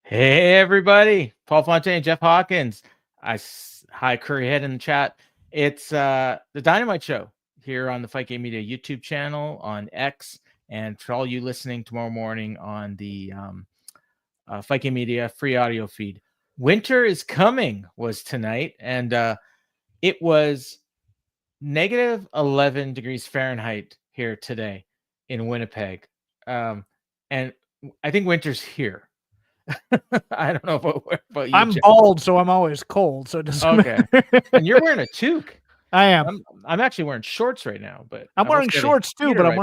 Hey everybody, Paul Fontaine and Jeff Hawkins. Hi Curry Head in the chat. It's the Dynamite Show here on the Fight Game Media YouTube channel on X, and for all you listening tomorrow morning on the Fight Game Media free audio feed. Winter is coming was tonight, and it was negative 11 degrees Fahrenheit here today in Winnipeg, and I think winter's here. I don't know about you. I'm Jeff. bald, so I'm always cold. So it doesn't Okay. And you're wearing a toque. I am. I'm actually wearing shorts right now, but I'm wearing shorts too. But I'm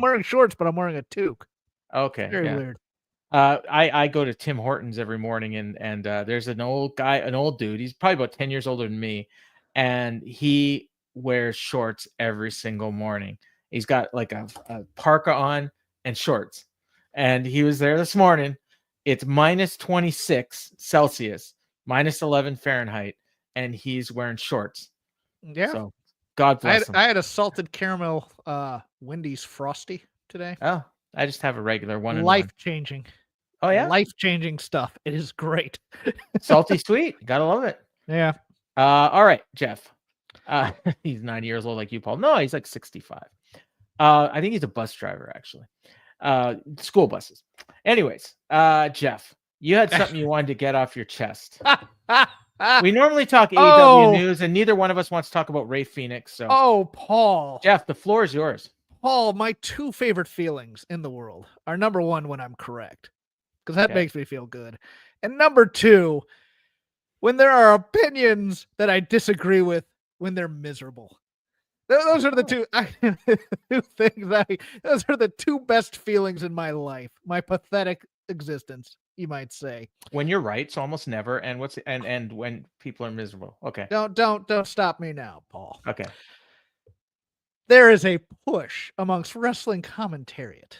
wearing shorts, but I'm wearing a toque. Okay. Very weird. I go to Tim Hortons every morning, and there's an old guy, an old dude. He's probably about 10 years older than me, and he wears shorts every single morning. He's got like a parka on and shorts, and he was there this morning. It's minus 26 Celsius, minus 11 Fahrenheit, and he's wearing shorts. Yeah. So God bless him. I had a salted caramel Wendy's Frosty today. Oh, I just have a regular one. Life-changing. Oh, yeah? Life-changing stuff. It is great. Salty sweet. Gotta love it. Yeah. All right, Jeff. He's 90 years old like you, Paul. No, he's like 65. I think he's a bus driver, actually. School buses. Anyways, Jeff, you had something you wanted to get off your chest. We normally talk AEW news, and neither one of us wants to talk about Ray Phoenix. So, Paul. Jeff, the floor is yours. Paul, my two favorite feelings in the world are number one, when I'm correct, because that makes me feel good. And number two, when there are opinions that I disagree with when they're miserable. Those are the two things. Those are the two best feelings in my life. My pathetic existence, you might say. When you're right, so almost never. And when people are miserable. Okay. Don't stop me now, Paul. Okay. There is a push amongst wrestling commentariat,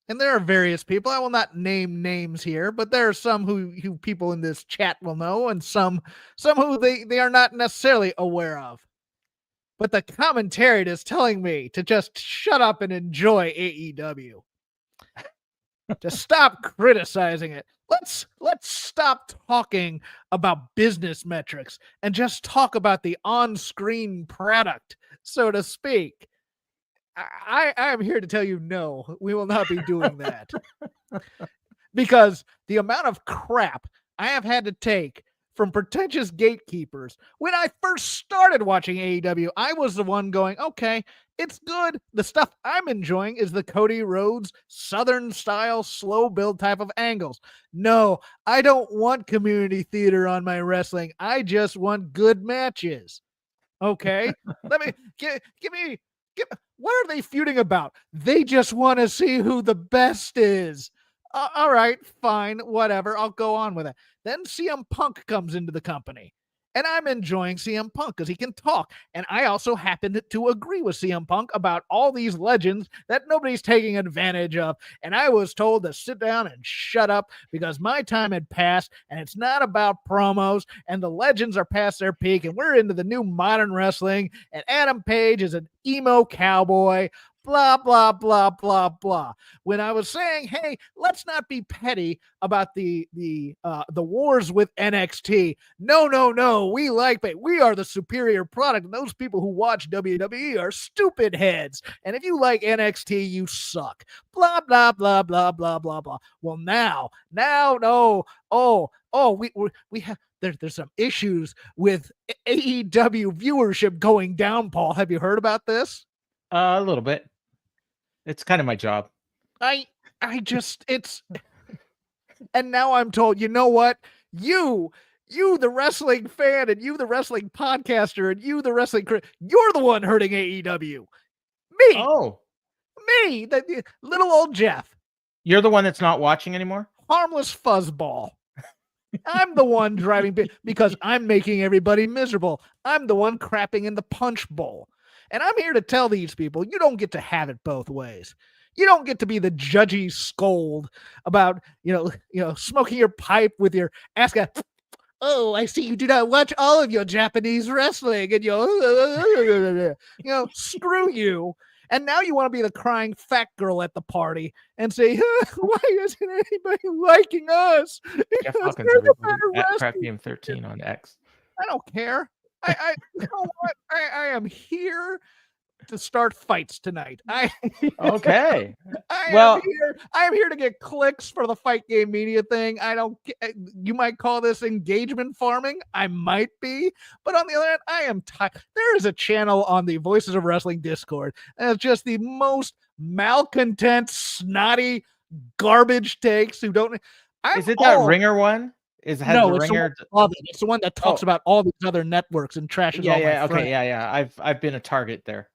and there are various people. I will not name names here, but there are some who people in this chat will know, and some who they are not necessarily aware of. But the commentariat is telling me to just shut up and enjoy AEW. To stop criticizing it. Let's stop talking about business metrics and just talk about the on-screen product, so to speak. I am here to tell you, no, we will not be doing that. Because the amount of crap I have had to take from pretentious gatekeepers. When I first started watching AEW, I was the one going, okay, it's good. The stuff I'm enjoying is the Cody Rhodes Southern style slow build type of angles. No, I don't want community theater on my wrestling. I just want good matches. Okay? Let me give me what are they feuding about? They just want to see who the best is. All right, fine, whatever. I'll go on with it. Then CM Punk comes into the company, and I'm enjoying CM Punk because he can talk. And I also happen to agree with CM Punk about all these legends that nobody's taking advantage of. And I was told to sit down and shut up because my time had passed, and it's not about promos, and the legends are past their peak, and we're into the new modern wrestling, and Adam Page is an emo cowboy. Blah, blah, blah, blah, blah. When I was saying, hey, let's not be petty about the wars with NXT. No. We are the superior product. And those people who watch WWE are stupid heads. And if you like NXT, you suck. Blah, blah, blah, blah, blah, blah, blah. Well, now, no. We have, there's some issues with AEW viewership going down, Paul. Have you heard about this? A little bit. It's kind of my job. It's, and now I'm told, you know what? You, the wrestling fan, and you, the wrestling podcaster, and you, the wrestling you're the one hurting AEW. Me. Oh. Me, the little old Jeff. You're the one that's not watching anymore? Harmless fuzzball. I'm the one driving because I'm making everybody miserable. I'm the one crapping in the punch bowl. And I'm here to tell these people, you don't get to have it both ways. You don't get to be the judgy scold about, smoking your pipe with your ass. Oh, I see you do not watch all of your Japanese wrestling, and screw you. And now you want to be the crying fat girl at the party and say, why isn't anybody liking us? Jeff Because Hawkins, there's a everybody, better at wrestling. Crackgame13 on X. I don't care. You know what? I am here to start fights tonight. Okay. I Well, am here to get clicks for the Fight Game Media thing. I don't. You might call this engagement farming. I might be, but on the other hand, I am tired. There is a channel on the Voices of Wrestling Discord, and it's just the most malcontent, snotty, garbage takes who don't. is it that Ringer one? Has No, the it's Ringer? it's the one that talks about all these other networks and trashes all my friends. Okay, yeah. I've been a target there.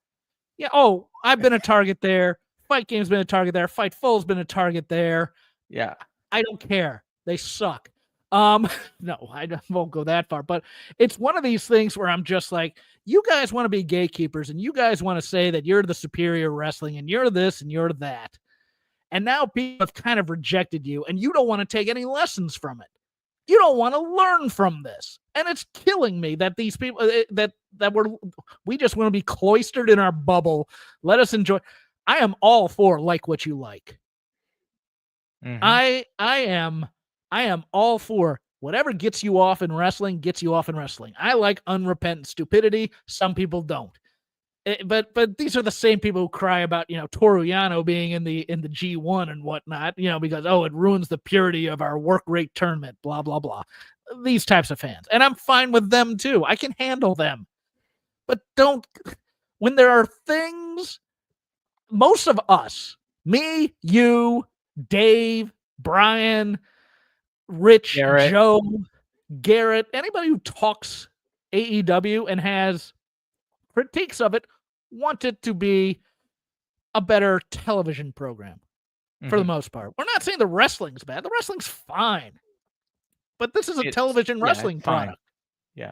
Yeah. Oh, I've been a target there. Fight Game's been a target there. Fightful's been a target there. Yeah. I don't care. They suck. No, I won't go that far, but it's one of these things where I'm just like, you guys want to be gatekeepers and you guys want to say that you're the superior wrestling and you're this and you're that. And now people have kind of rejected you and you don't want to take any lessons from it. You don't want to learn from this. And it's killing me that these people we just want to be cloistered in our bubble. Let us enjoy. I am all for like what you like. Mm-hmm. I am all for whatever gets you off in wrestling, gets you off in wrestling. I like unrepentant stupidity. Some people don't. But these are the same people who cry about, Toru Yano being in the G1 and whatnot, because, it ruins the purity of our work rate tournament, blah, blah, blah. These types of fans. And I'm fine with them too. I can handle them. But when there are things, most of us, me, you, Dave, Brian, Rich, Garrett. Joe, Garrett, anybody who talks AEW and has critiques of it, want it to be a better television program for the most part. We're not saying the wrestling's bad. The wrestling's fine. But this is a television wrestling product. Yeah.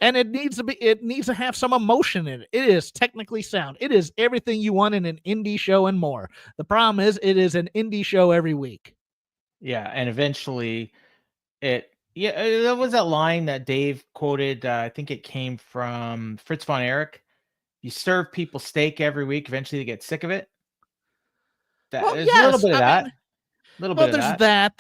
And it needs to have some emotion in it. It is technically sound. It is everything you want in an indie show and more. The problem is it is an indie show every week. Yeah, and eventually there was that line that Dave quoted. I think it came from Fritz von Erich. You serve people steak every week. Eventually, they get sick of it. There's a little bit of that.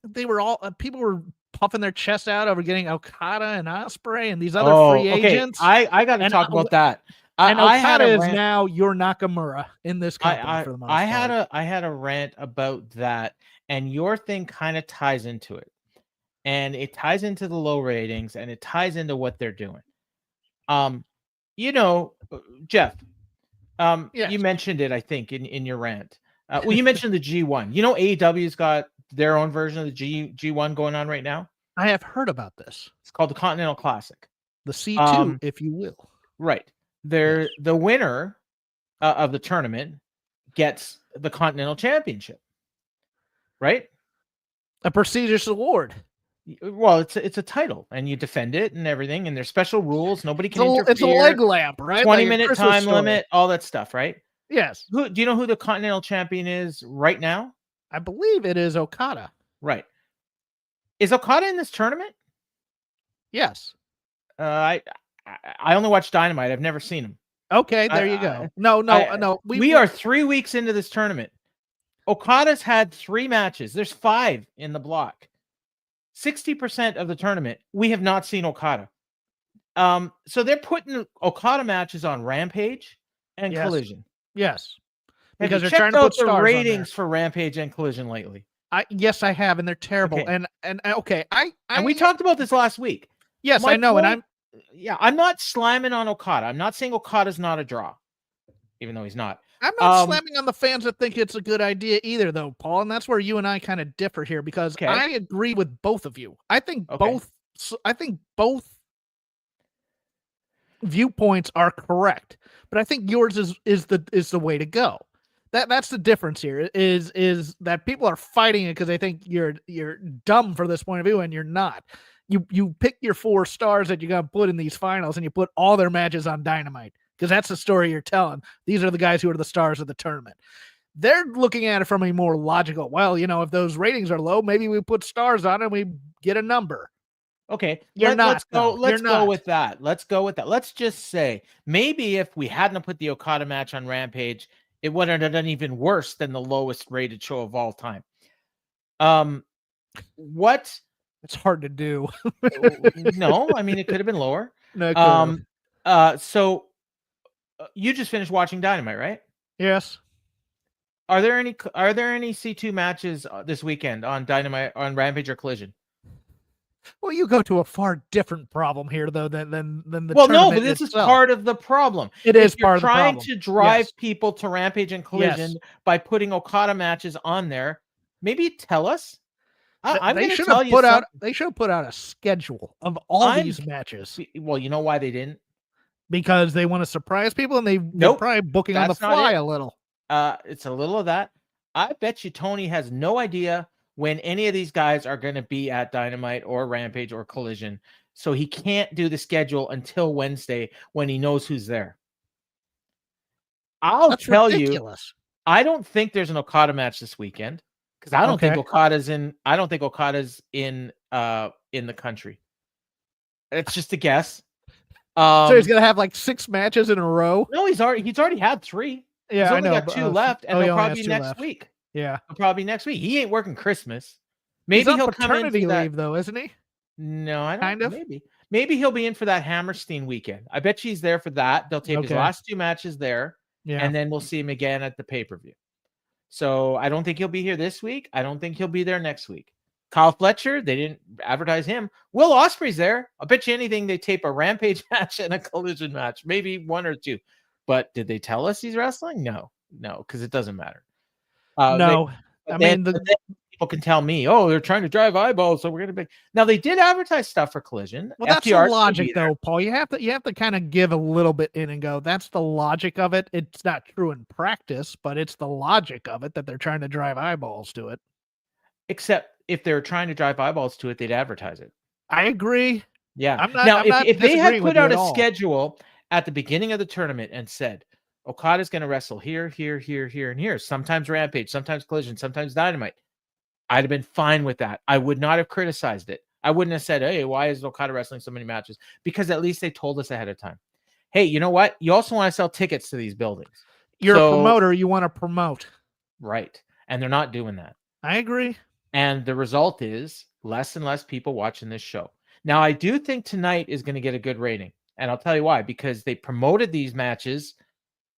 They were all people were puffing their chests out over getting Okada and Ospreay and these other free agents. I got to talk about that. And Okada is now your Nakamura in this company for the most part. I had a rant about that, and your thing kind of ties into it. And it ties into the low ratings, and it ties into what they're doing. Jeff, yes. You mentioned it, I think, in your rant. You mentioned the G1. AEW's got their own version of the G1 going on right now. I have heard about this. It's called the Continental Classic. The C2, if you will. Right. The winner of the tournament gets the Continental Championship. Right? A prestigious award. Well, it's a title, and you defend it and everything, and there's special rules. Nobody can interfere. It's a leg lamp, right? 20-minute time limit, all that stuff, right? Yes. Do you know who the Continental Champion is right now? I believe it is Okada. Right. Is Okada in this tournament? Yes. I only watch Dynamite. I've never seen him. Okay, there you go. No. We are 3 weeks into this tournament. Okada's had 3 matches. There's 5 in the block. 60% of the tournament, we have not seen Okada. So they're putting Okada matches on Rampage and Collision. Yes. Because they're trying to put the ratings for Rampage and Collision lately. Yes, I have, and they're terrible. Okay. And we talked about this last week. Yes, I know, and I'm not slamming on Okada. I'm not saying Okada's not a draw, even though he's not. I'm not slamming on the fans that think it's a good idea either, though, Paul. And that's where you and I kind of differ here, because I agree with both of you. I think both viewpoints are correct, but I think yours is the way to go. That's the difference here. Is that people are fighting it because they think you're dumb for this point of view, and you're not. You pick your 4 stars that you're gonna put in these finals, and you put all their matches on Dynamite. Because that's the story you're telling. These are the guys who are the stars of the tournament. They're looking at it from a more logical, if those ratings are low, maybe we put stars on it and we get a number. Okay, You're not, let's go. though. You're Let's go not. with that. Let's go with that. Let's just say maybe if we hadn't put the Okada match on Rampage, it would have done even worse than the lowest rated show of all time. What? It's hard to do. No, I mean it could have been lower. No, it could have. So you just finished watching Dynamite, right? Yes. Are there any C2 matches this weekend on Dynamite, on Rampage or Collision? Well, you go to a far different problem here, though, than the well, no, tournament but this itself. is part of the problem. It If is you're part of the problem. trying to drive Yes. people to Rampage and Collision Yes. by putting Okada matches on there, maybe tell us. I'm They going to should tell have you put out. something. They should have put out a schedule of all these matches Well, you know why they didn't? because they want to surprise people, and they're Nope, probably booking on the that's not fly it. a little. It's a little of that. I bet you Tony has no idea when any of these guys are going to be at Dynamite or Rampage or Collision. So he can't do the schedule until Wednesday when he knows who's there. That's tell ridiculous. you, I don't think there's an Okada match this weekend because I don't think Okada's in. I don't think Okada's in the country. It's just a guess. So he's gonna have like 6 matches in a row. No, he's already had 3. Yeah, he's I only know. got 2 left, and they'll probably be next week. Yeah, they'll probably be next week. He ain't working Christmas. Maybe he's on he'll come paternity into leave, though, isn't he? No, I don't. Kind of. Maybe he'll be in for that Hammerstein weekend. I bet you he's there for that. They'll tape his last 2 matches there, and then we'll see him again at the pay-per-view. So I don't think he'll be here this week. I don't think he'll be there next week. Kyle Fletcher, they didn't advertise him. Will Ospreay's there. I'll bet you anything they tape a Rampage match and a Collision match, maybe 1 or 2. But did they tell us he's wrestling? No, because it doesn't matter. No, then people can tell me, oh, they're trying to drive eyeballs, so we're going to be. Now they did advertise stuff for Collision. Well, that's the logic, though, Paul. You have to kind of give a little bit in and go. That's the logic of it. It's not true in practice, but it's the logic of it that they're trying to drive eyeballs to it. Except if they're trying to drive eyeballs to it, they'd advertise it. I agree. Yeah. If they had put out a schedule at the beginning of the tournament and said, Okada's going to wrestle here, here, here, here, and here, sometimes Rampage, sometimes Collision, sometimes Dynamite, I'd have been fine with that. I would not have criticized it. I wouldn't have said, hey, why is Okada wrestling so many matches? Because at least they told us ahead of time. Hey, you know what? You also want to sell tickets to these buildings. You're a promoter. You want to promote. Right. And they're not doing that. I agree. And the result is less and less people watching this show. Now, I do think tonight is going to get a good rating. And I'll tell you why. Because they promoted these matches.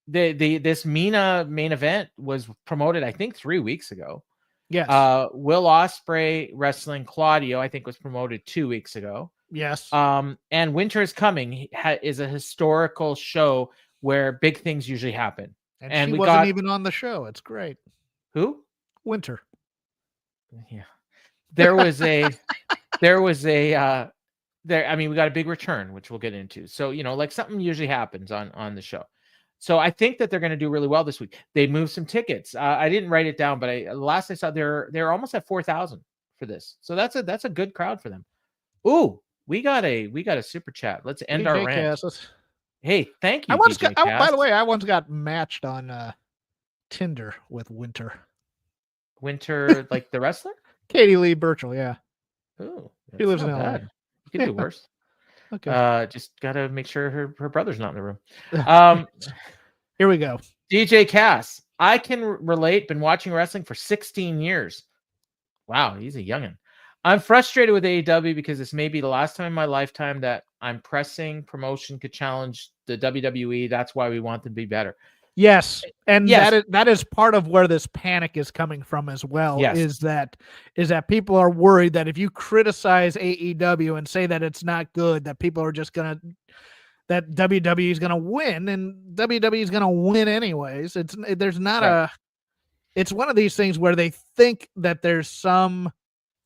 This Mina main event was promoted, I think, 3 weeks ago. Yes. Will Ospreay wrestling Claudio, I think, was promoted 2 weeks ago. Yes. And Winter is Coming is a historical show where big things usually happen. And she wasn't even on the show. It's great. Who? Winter. Yeah. I mean, we got a big return, which we'll get into. So, like something usually happens on the show. So I think that they're going to do really well this week. They moved some tickets. I didn't write it down, but last I saw they're almost at 4,000 for this. So that's a good crowd for them. Ooh, we got a super chat. Let's end our rant. Hey, thank you. By the way, I once got matched on Tinder with Winter. Winter, like the wrestler? Katie Lee Burchell, yeah. Oh, she lives in LA. You can do worse. Okay. Just gotta make sure her brother's not in the room. Here we go. DJ Cass. I can relate. Been watching wrestling for 16 years. Wow, he's a youngin'. I'm frustrated with AEW because this may be the last time in my lifetime that I'm pressing promotion could challenge the WWE. That's why we want them to be better. Yes, and that is part of where this panic is coming from as well. Yes. Is that people are worried that if you criticize AEW and say that it's not good, that people are just that WWE is gonna win, and WWE is gonna win anyways. It's one of these things where they think that there's some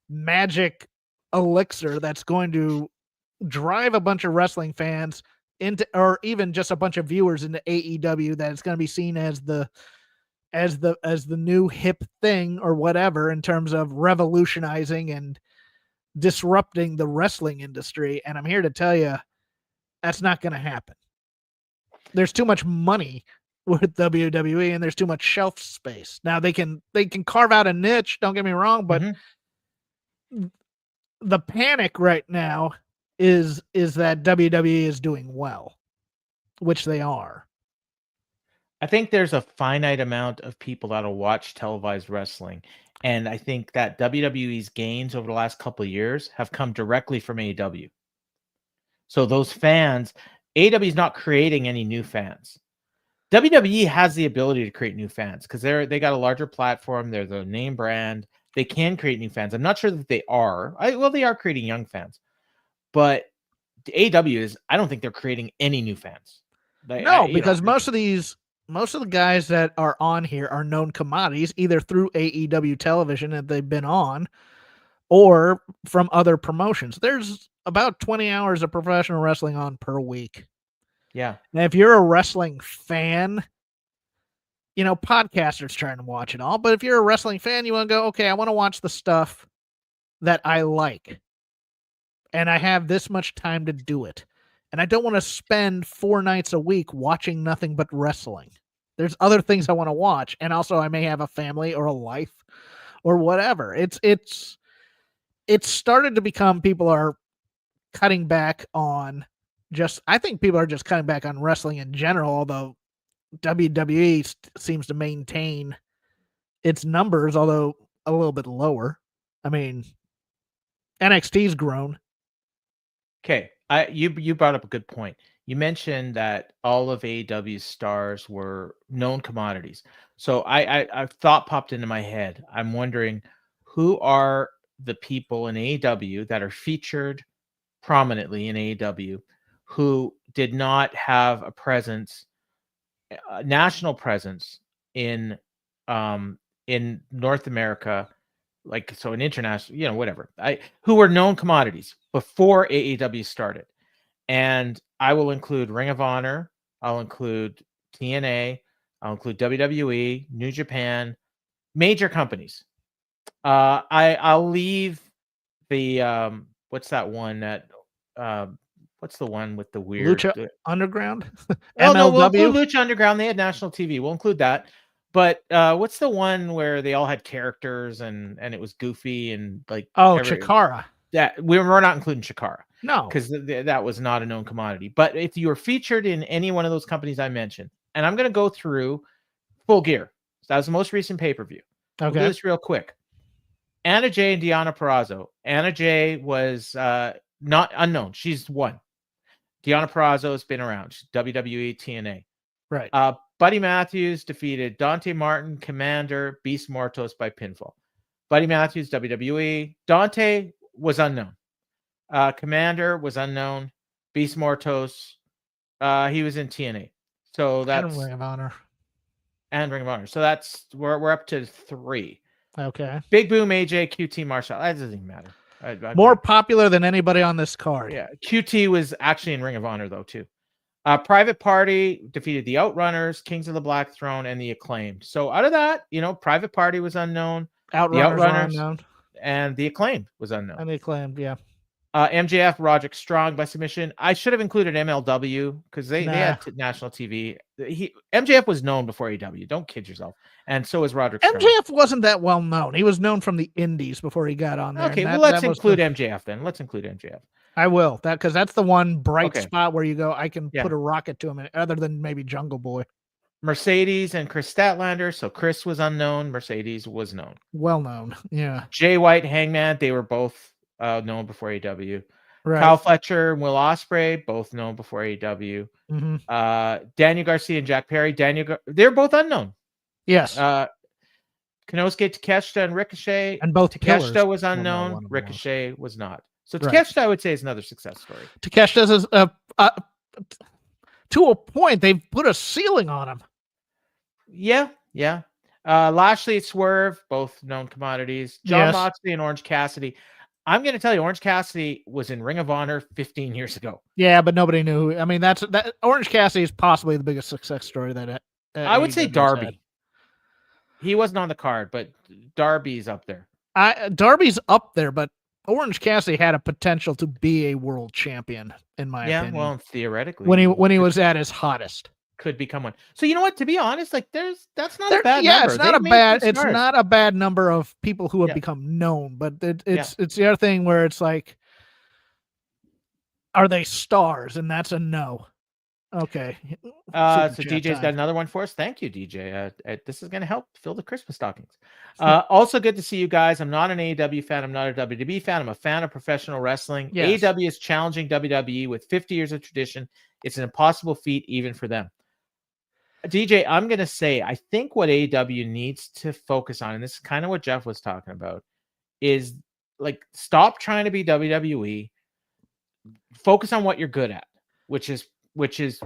magic elixir that's going to drive a bunch of wrestling fans into, or even just a bunch of viewers into AEW, that it's going to be seen as the new hip thing or whatever in terms of revolutionizing and disrupting the wrestling industry. And I'm here to tell you that's not going to happen. There's too much money with WWE and there's too much shelf space. Now they can carve out a niche, don't get me wrong, but the panic right now is that WWE is doing well, which they are. I think there's a finite amount of people that'll watch televised wrestling. And I think that WWE's gains over the last couple of years have come directly from AEW. So those fans, AEW is not creating any new fans. WWE has the ability to create new fans because they got a larger platform. They're the name brand. They can create new fans. I'm not sure that they are. They are creating young fans, but AEW is. I don't think they're creating any new fans. Because most of the guys that are on here are known commodities, either through AEW television that they've been on, or from other promotions. There's about 20 hours of professional wrestling on per week. Yeah. And if you're a wrestling fan, podcasters trying to watch it all. But if you're a wrestling fan, you want to go, okay, I want to watch the stuff that I like. And I have this much time to do it. And I don't want to spend 4 nights a week watching nothing but wrestling. There's other things I want to watch. And also I may have a family or a life or whatever. It's started to become people are cutting back on I think people are just cutting back on wrestling in general, although WWE seems to maintain its numbers, although a little bit lower. I mean, NXT's grown. Okay. You brought up a good point. You mentioned that all of AEW's stars were known commodities. So I thought popped into my head. I'm wondering who are the people in AEW that are featured prominently in AEW who did not have a presence, a national presence in North America, in international, whatever. Who were known commodities before AEW started. And I will include Ring of Honor, I'll include TNA, I'll include WWE, New Japan, major companies. I'll leave the what's that one that what's the one with the weird Lucha Underground? Oh no, we'll MLW? include Lucha Underground. They had national TV. We'll include that. But what's the one where they all had characters and it was goofy and Chikara. That we're not including Chikara. No, because that was not a known commodity. But if you were featured in any one of those companies I mentioned, and I'm going to go through Full Gear. So that was the most recent pay-per-view. Okay. We'll do this real quick. Anna Jay and Deonna Purrazzo. Anna Jay was not unknown. She's one. Deonna Purrazzo has been around. She's WWE, TNA. Right. Buddy Matthews defeated Dante Martin, Commander, Beast Mortos by pinfall. Buddy Matthews, WWE. Dante was unknown. Commander was unknown. Beast Mortos, he was in TNA. So that's and Ring of Honor. And Ring of Honor. So that's we're up to 3. Okay. Big Boom, AJ, QT, Marshall. That doesn't even matter. More popular than anybody on this card. Yeah. QT was actually in Ring of Honor though too. Private Party defeated the Outrunners, Kings of the Black Throne, and the Acclaimed. So out of that, Private Party was unknown. Outrunners unknown. And the Acclaimed was unknown. And the Acclaimed, yeah. MJF, Roderick Strong by submission. I should have included MLW because they had national TV. MJF was known before AEW. Don't kid yourself. And so was Roderick Strong. MJF wasn't that well known. He was known from the Indies before he got on there. Okay, well, let's include MJF then. Let's include MJF. I will. Because that's the one bright spot where you go, I can put a rocket to him, other than maybe Jungle Boy. Mercedes and Chris Statlander. So Chris was unknown. Mercedes was known. Well known, yeah. Jay White, Hangman, they were both known before AEW. Right. Kyle Fletcher and Will Ospreay, both known before AEW. Mm-hmm. Daniel Garcia and Jack Perry. They're both unknown. Yes. Konosuke Takeshita and Ricochet. And both Takeshita was unknown. Ricochet was not. So Takeshita, right. I would say, is another success story. Takeshita is to a point, they've put a ceiling on him. Yeah. Lashley, Swerve, both known commodities. John Moxley and Orange Cassidy. I'm going to tell you, Orange Cassidy was in Ring of Honor 15 years ago. Yeah, but nobody knew. I mean, that Orange Cassidy is possibly the biggest success story that I would say Darby. Had. He wasn't on the card, but Darby's up there. Darby's up there, but Orange Cassidy had a potential to be a world champion, in my opinion. Yeah, well, theoretically. When he was at his hottest. could become one. So you know what? To be honest, like that's not a bad yeah, number. it's not They've a made bad some it's stars. not a bad number of people who have Yeah. become known, but Yeah. it's the other thing where it's like, are they stars? And that's a no. Okay. So Super chat DJ's got time. another one for us. Thank you, DJ. This is going to help fill the Christmas stockings. Also good to see you guys. I'm not an AEW fan. I'm not a WWE fan. I'm a fan of professional wrestling. Yes. AEW is challenging WWE with 50 years of tradition. It's an impossible feat even for them. DJ, I'm going to say, I think what AEW needs to focus on, and this is kind of what Jeff was talking about, is like stop trying to be WWE. Focus on what you're good at, which is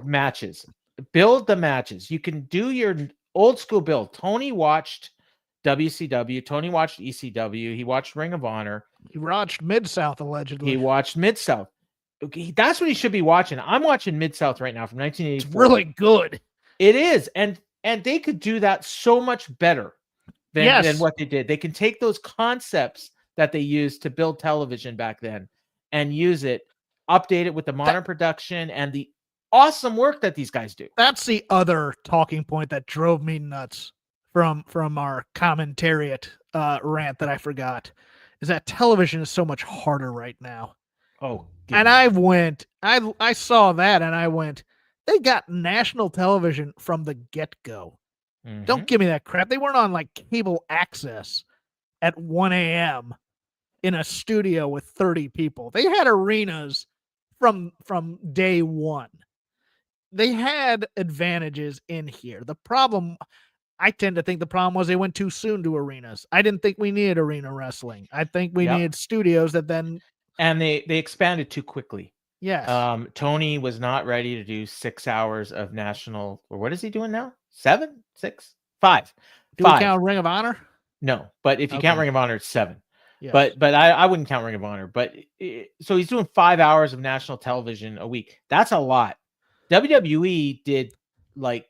matches. Build the matches. You can do your old school build. Tony watched WCW. Tony watched ECW. He watched Ring of Honor. He watched Mid-South, allegedly. He watched Mid-South. Okay, that's what he should be watching. I'm watching Mid-South right now from 1984. It's really good. It is. And they could do that so much better than what they did. They can take those concepts that they used to build television back then and use it, update it with the modern production and the awesome work that these guys do. That's the other talking point that drove me nuts from our commentariat rant that I forgot, is that television is so much harder right now. Oh, and I saw that and I went, they got national television from the get-go. Mm-hmm. Don't give me that crap. They weren't on like cable access at 1 a.m. in a studio with 30 people. They had arenas from day one. They had advantages in here. The problem, I tend to think the problem was they went too soon to arenas. I didn't think we needed arena wrestling. I think we needed studios that then... And they expanded too quickly. Yes. Tony was not ready to do 6 hours of national, or what is he doing now? 7, 6, 5. Do we count Ring of Honor? No, but if you count Ring of Honor, it's 7. Yes. But I wouldn't count Ring of Honor. But so he's doing 5 hours of national television a week. That's a lot. WWE did like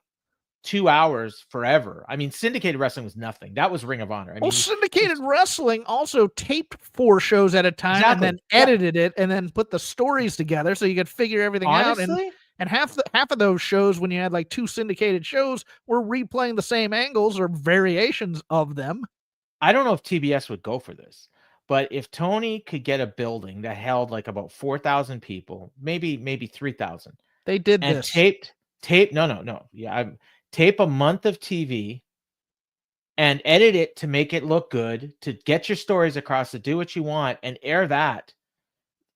2 hours forever. I mean, syndicated wrestling was nothing. That was Ring of Honor. I mean, syndicated wrestling also taped 4 shows at a time and then edited it and then put the stories together so you could figure everything out. And half of those shows, when you had like 2 syndicated shows, were replaying the same angles or variations of them. I don't know if TBS would go for this, but if Tony could get a building that held like about 4,000 people, maybe 3,000. They did and this. Tape. No. Yeah. Tape a month of TV and edit it to make it look good, to get your stories across, to do what you want and air that.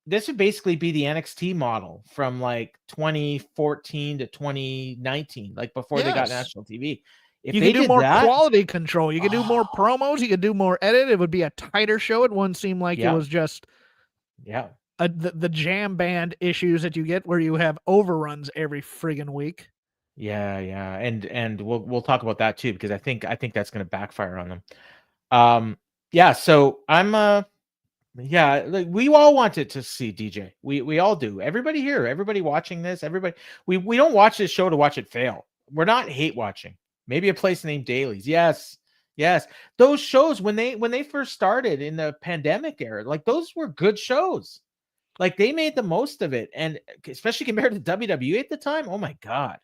This would basically be the NXT model from like 2014 to 2019, like before they got national TV. If you could do more quality control, you could do more promos, you could do more edit. It would be a tighter show. It wouldn't seem like it was just the jam band issues that you get where you have overruns every friggin' week. Yeah, and we'll talk about that too, because I think that's going to backfire on them. So I'm like we all wanted to see DJ. We all do. Everybody here, everybody watching this, everybody. We don't watch this show to watch it fail. We're not hate watching. Maybe a place named Dailies. Yes. Those shows when they first started in the pandemic era, like those were good shows. Like they made the most of it, and especially compared to WWE at the time. Oh my God.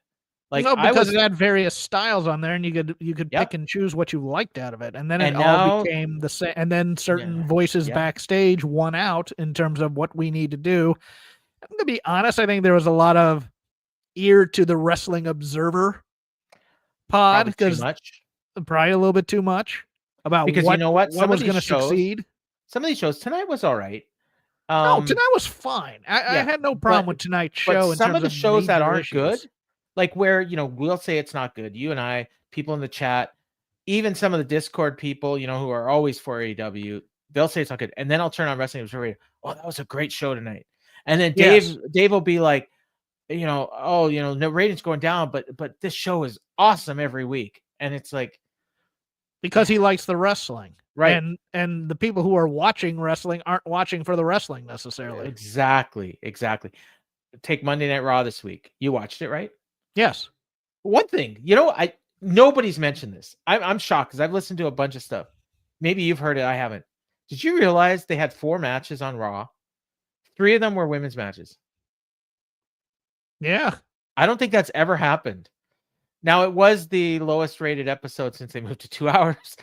Like because it had various styles on there, and you could pick and choose what you liked out of it, and then all became the same. And then certain voices backstage won out in terms of what we need to do. I'm gonna be honest. I think there was a lot of ear to the Wrestling Observer pod because probably a little bit too much about because you know what was going to succeed. Some of these shows tonight was all right. No, tonight was fine. I had no problem with tonight's show. But some of the shows that aren't good. Like where, we'll say it's not good. You and I, people in the chat, even some of the Discord people, who are always for AEW, they'll say it's not good. And then I'll turn on Wrestling Observer. Oh, that was a great show tonight. And then Dave will be like, no ratings going down, but this show is awesome every week. And it's like, because he likes the wrestling. Right. And the people who are watching wrestling aren't watching for the wrestling necessarily. Exactly. Take Monday Night Raw this week. You watched it, right? Yes. One thing, nobody's mentioned this. I'm shocked because I've listened to a bunch of stuff. Maybe you've heard it. I haven't. Did you realize they had 4 matches on Raw? 3 of them were women's matches. Yeah. I don't think that's ever happened. Now it was the lowest rated episode since they moved to 2 hours,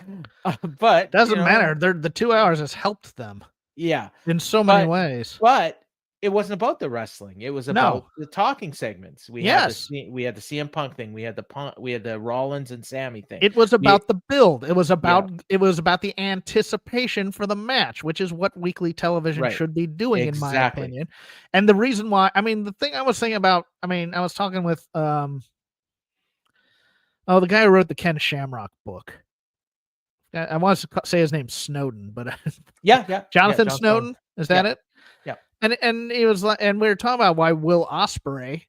but Doesn't matter. The 2 hours has helped them. Yeah, in so many ways. But it wasn't about the wrestling. It was about the talking segments. We had the CM Punk thing. We had the Rollins and Sammy thing. It was about the build. It was about the anticipation for the match, which is what weekly television should be doing, in my opinion. And the reason why, the thing I was thinking about, I was talking with the guy who wrote the Ken Shamrock book. I want to say his name's Snowden, but Jonathan Snowden. Is that it? Yeah. And he was like, and we were talking about why Will Ospreay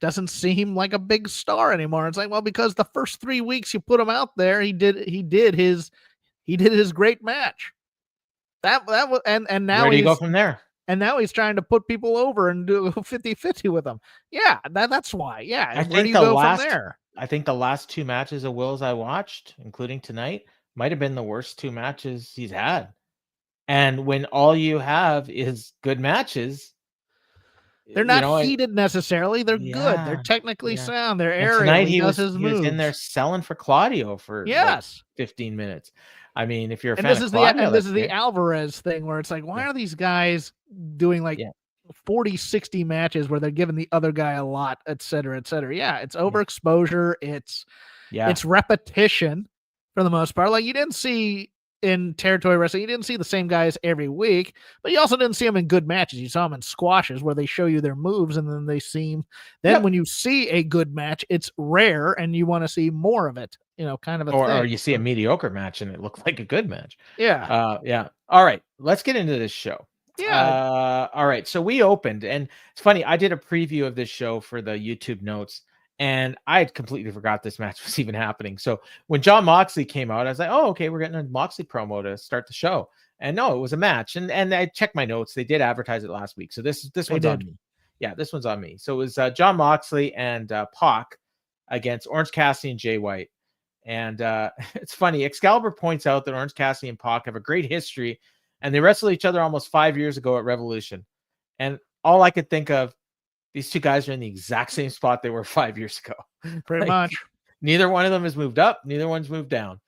doesn't seem like a big star anymore. It's like, well, because the first 3 weeks you put him out there, he did his great match. That was, and now where do you go from there? And now he's trying to put people over and do 50-50 with them. Yeah, that's why. Yeah, where do you go from there? I think the last 2 matches of Will's I watched, including tonight, might have been the worst 2 matches he's had. And when all you have is good matches, they're not heated necessarily. They're good. They're technically sound. They're aerial. Tonight he was in there selling for Claudio for 15 minutes. I mean, if you're a fan of Claudio, this is the Alvarez thing where it's like, why are these guys doing 40, 60 matches where they're giving the other guy a lot, et cetera, et cetera. Yeah, it's overexposure. It's repetition for the most part. Like, you didn't see in territory wrestling, you didn't see the same guys every week, but you also didn't see them in good matches. You saw them in squashes where they show you their moves, and then they seem. Then when you see a good match, it's rare, and you want to see more of it. Kind of a thing. Or you see a mediocre match and it looked like a good match. Yeah. All right, let's get into this show. Yeah. All right. So we opened, and it's funny. I did a preview of this show for the YouTube notes, and I had completely forgot this match was even happening. So when Jon Moxley came out, I was like, "Oh, okay, we're getting a Moxley promo to start the show." And no, it was a match. And I checked my notes; they did advertise it last week. So this one's on me. Yeah, this one's on me. So it was Jon Moxley and Pac against Orange Cassidy and Jay White. And it's funny. Excalibur points out that Orange Cassidy and Pac have a great history, and they wrestled each other almost 5 years ago at Revolution. And all I could think of, these 2 guys are in the exact same spot they were 5 years ago. Pretty much. Neither one of them has moved up. Neither one's moved down.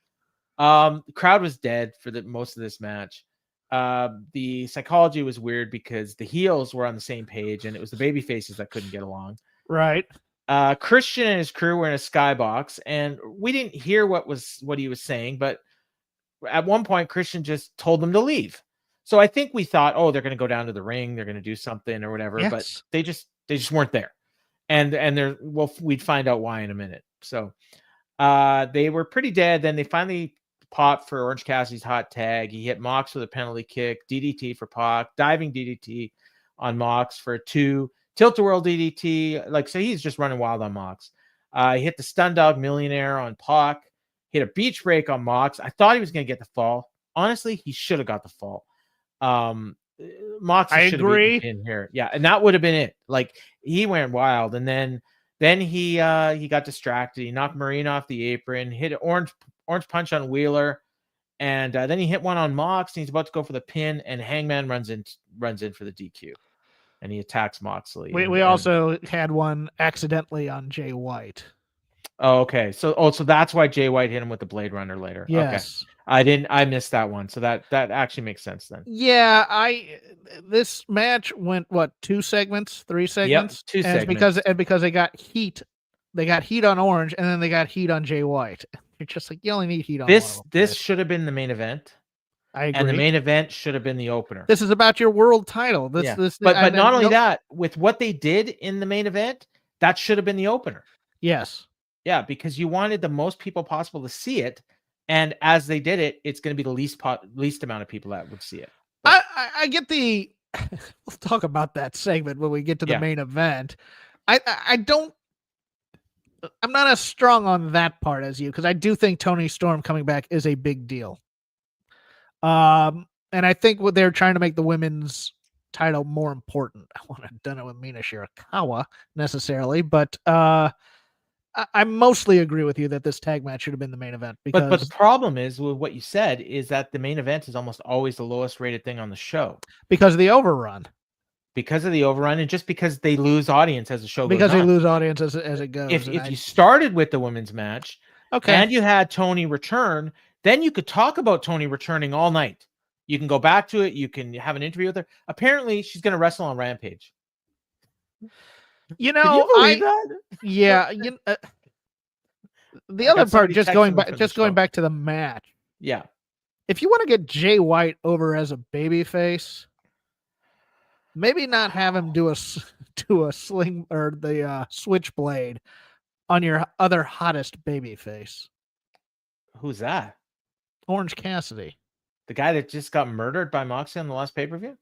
The crowd was dead for most of this match. The psychology was weird because the heels were on the same page, and it was the baby faces that couldn't get along. Right. Christian and his crew were in a skybox, and we didn't hear what he was saying, but at one point Christian just told them to leave. So I think we thought, oh, they're going to go down to the ring, they're going to do something or whatever, but they just weren't there. And we'd find out why in a minute. So they were pretty dead. Then they finally popped for Orange Cassidy's hot tag. He hit Mox with a penalty kick, DDT for Pac, diving DDT on Mox for 2. Tilt-a-whirl DDT, so he's just running wild on Mox. He hit the Stun Dog Millionaire on Pac, hit a beach break on Mox. I thought he was going to get the fall. Honestly, he should have got the fall. Mox should have been in here. Yeah, and that would have been it. He went wild, and then he got distracted. He knocked Marina off the apron, hit an orange punch on Wheeler, and then he hit one on Mox, and he's about to go for the pin, and Hangman runs in for the DQ. And he attacks Moxley. We also had one accidentally on Jay White. Oh, okay. So that's why Jay White hit him with the Blade Runner later. Yes. Okay. I missed that one. So that actually makes sense then. Yeah, this match went 2 segments, 3 segments? Yep, 2 segments. Because they got heat. They got heat on Orange, and then they got heat on Jay White. You're just like, you only need heat on this should have been the main event. I agree. And the main event should have been the opener. This is about your world title. But not only that, with what they did in the main event, that should have been the opener. Yes. Yeah, because you wanted the most people possible to see it, and as they did it, it's going to be the least amount of people that would see it. But I get the. We'll talk about that segment when we get to the main event. I don't. I'm not as strong on that part as you, because I do think Toni Storm coming back is a big deal. And I think what they're trying to make the women's title more important. I wouldn't have done it with Mina Shirakawa necessarily, but I mostly agree with you that this tag match should have been the main event. Because but the problem is with what you said is that the main event is almost always the lowest rated thing on the show because of the overrun. because of the overrun and just because they lose audience as the show because goes they on. lose audience as it goes. If you started with the women's match and you had Tony return, then you could talk about Tony returning all night. You can go back to it. You can have an interview with her. Apparently, she's going to wrestle on Rampage. You know, can you believe that? Yeah. The other part, just going back to the match. Yeah. If you want to get Jay White over as a babyface, maybe not have him do a sling or the switchblade on your other hottest babyface. Who's that? Orange Cassidy. The guy that just got murdered by Moxley on the last pay-per-view?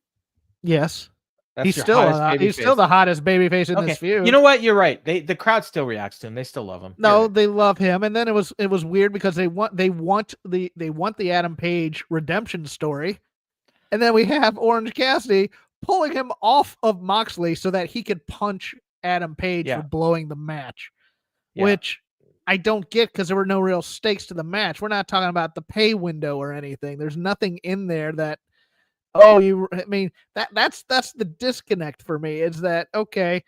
Yes. That's he's still the hottest babyface in this feud. You know what? You're right. The crowd still reacts to him. They still love him. No, they love him. And then it was weird because they want the Adam Page redemption story. And then we have Orange Cassidy pulling him off of Moxley so that he could punch Adam Page for blowing the match. Which I don't get because there were no real stakes to the match. We're not talking about the pay window or anything. There's nothing in there that that's the disconnect for me. Is that okay?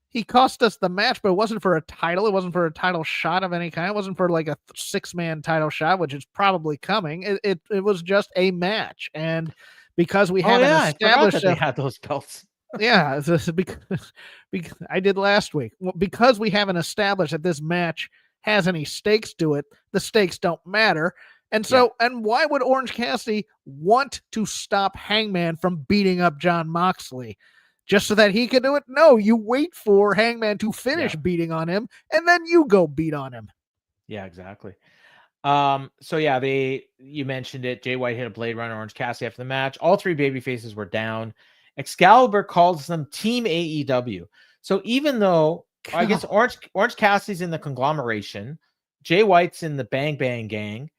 He cost us the match, but it wasn't for a title. It wasn't for a title shot of any kind. It wasn't for like a 6-man title shot, which is probably coming. It was just a match, and because we haven't established they had those belts. Yeah, because I did last week. Because we haven't established that this match has any stakes to it, the stakes don't matter. And so, and why would Orange Cassidy want to stop Hangman from beating up Jon Moxley? Just so that he can do it? No, you wait for Hangman to finish beating on him, and then you go beat on him. Yeah, exactly. You mentioned it. Jay White hit a Blade Runner, Orange Cassidy after the match. All three baby faces were down. Excalibur calls them Team AEW. So even though I guess Orange Cassidy's in the conglomeration, Jay White's in the Bang Bang Gang,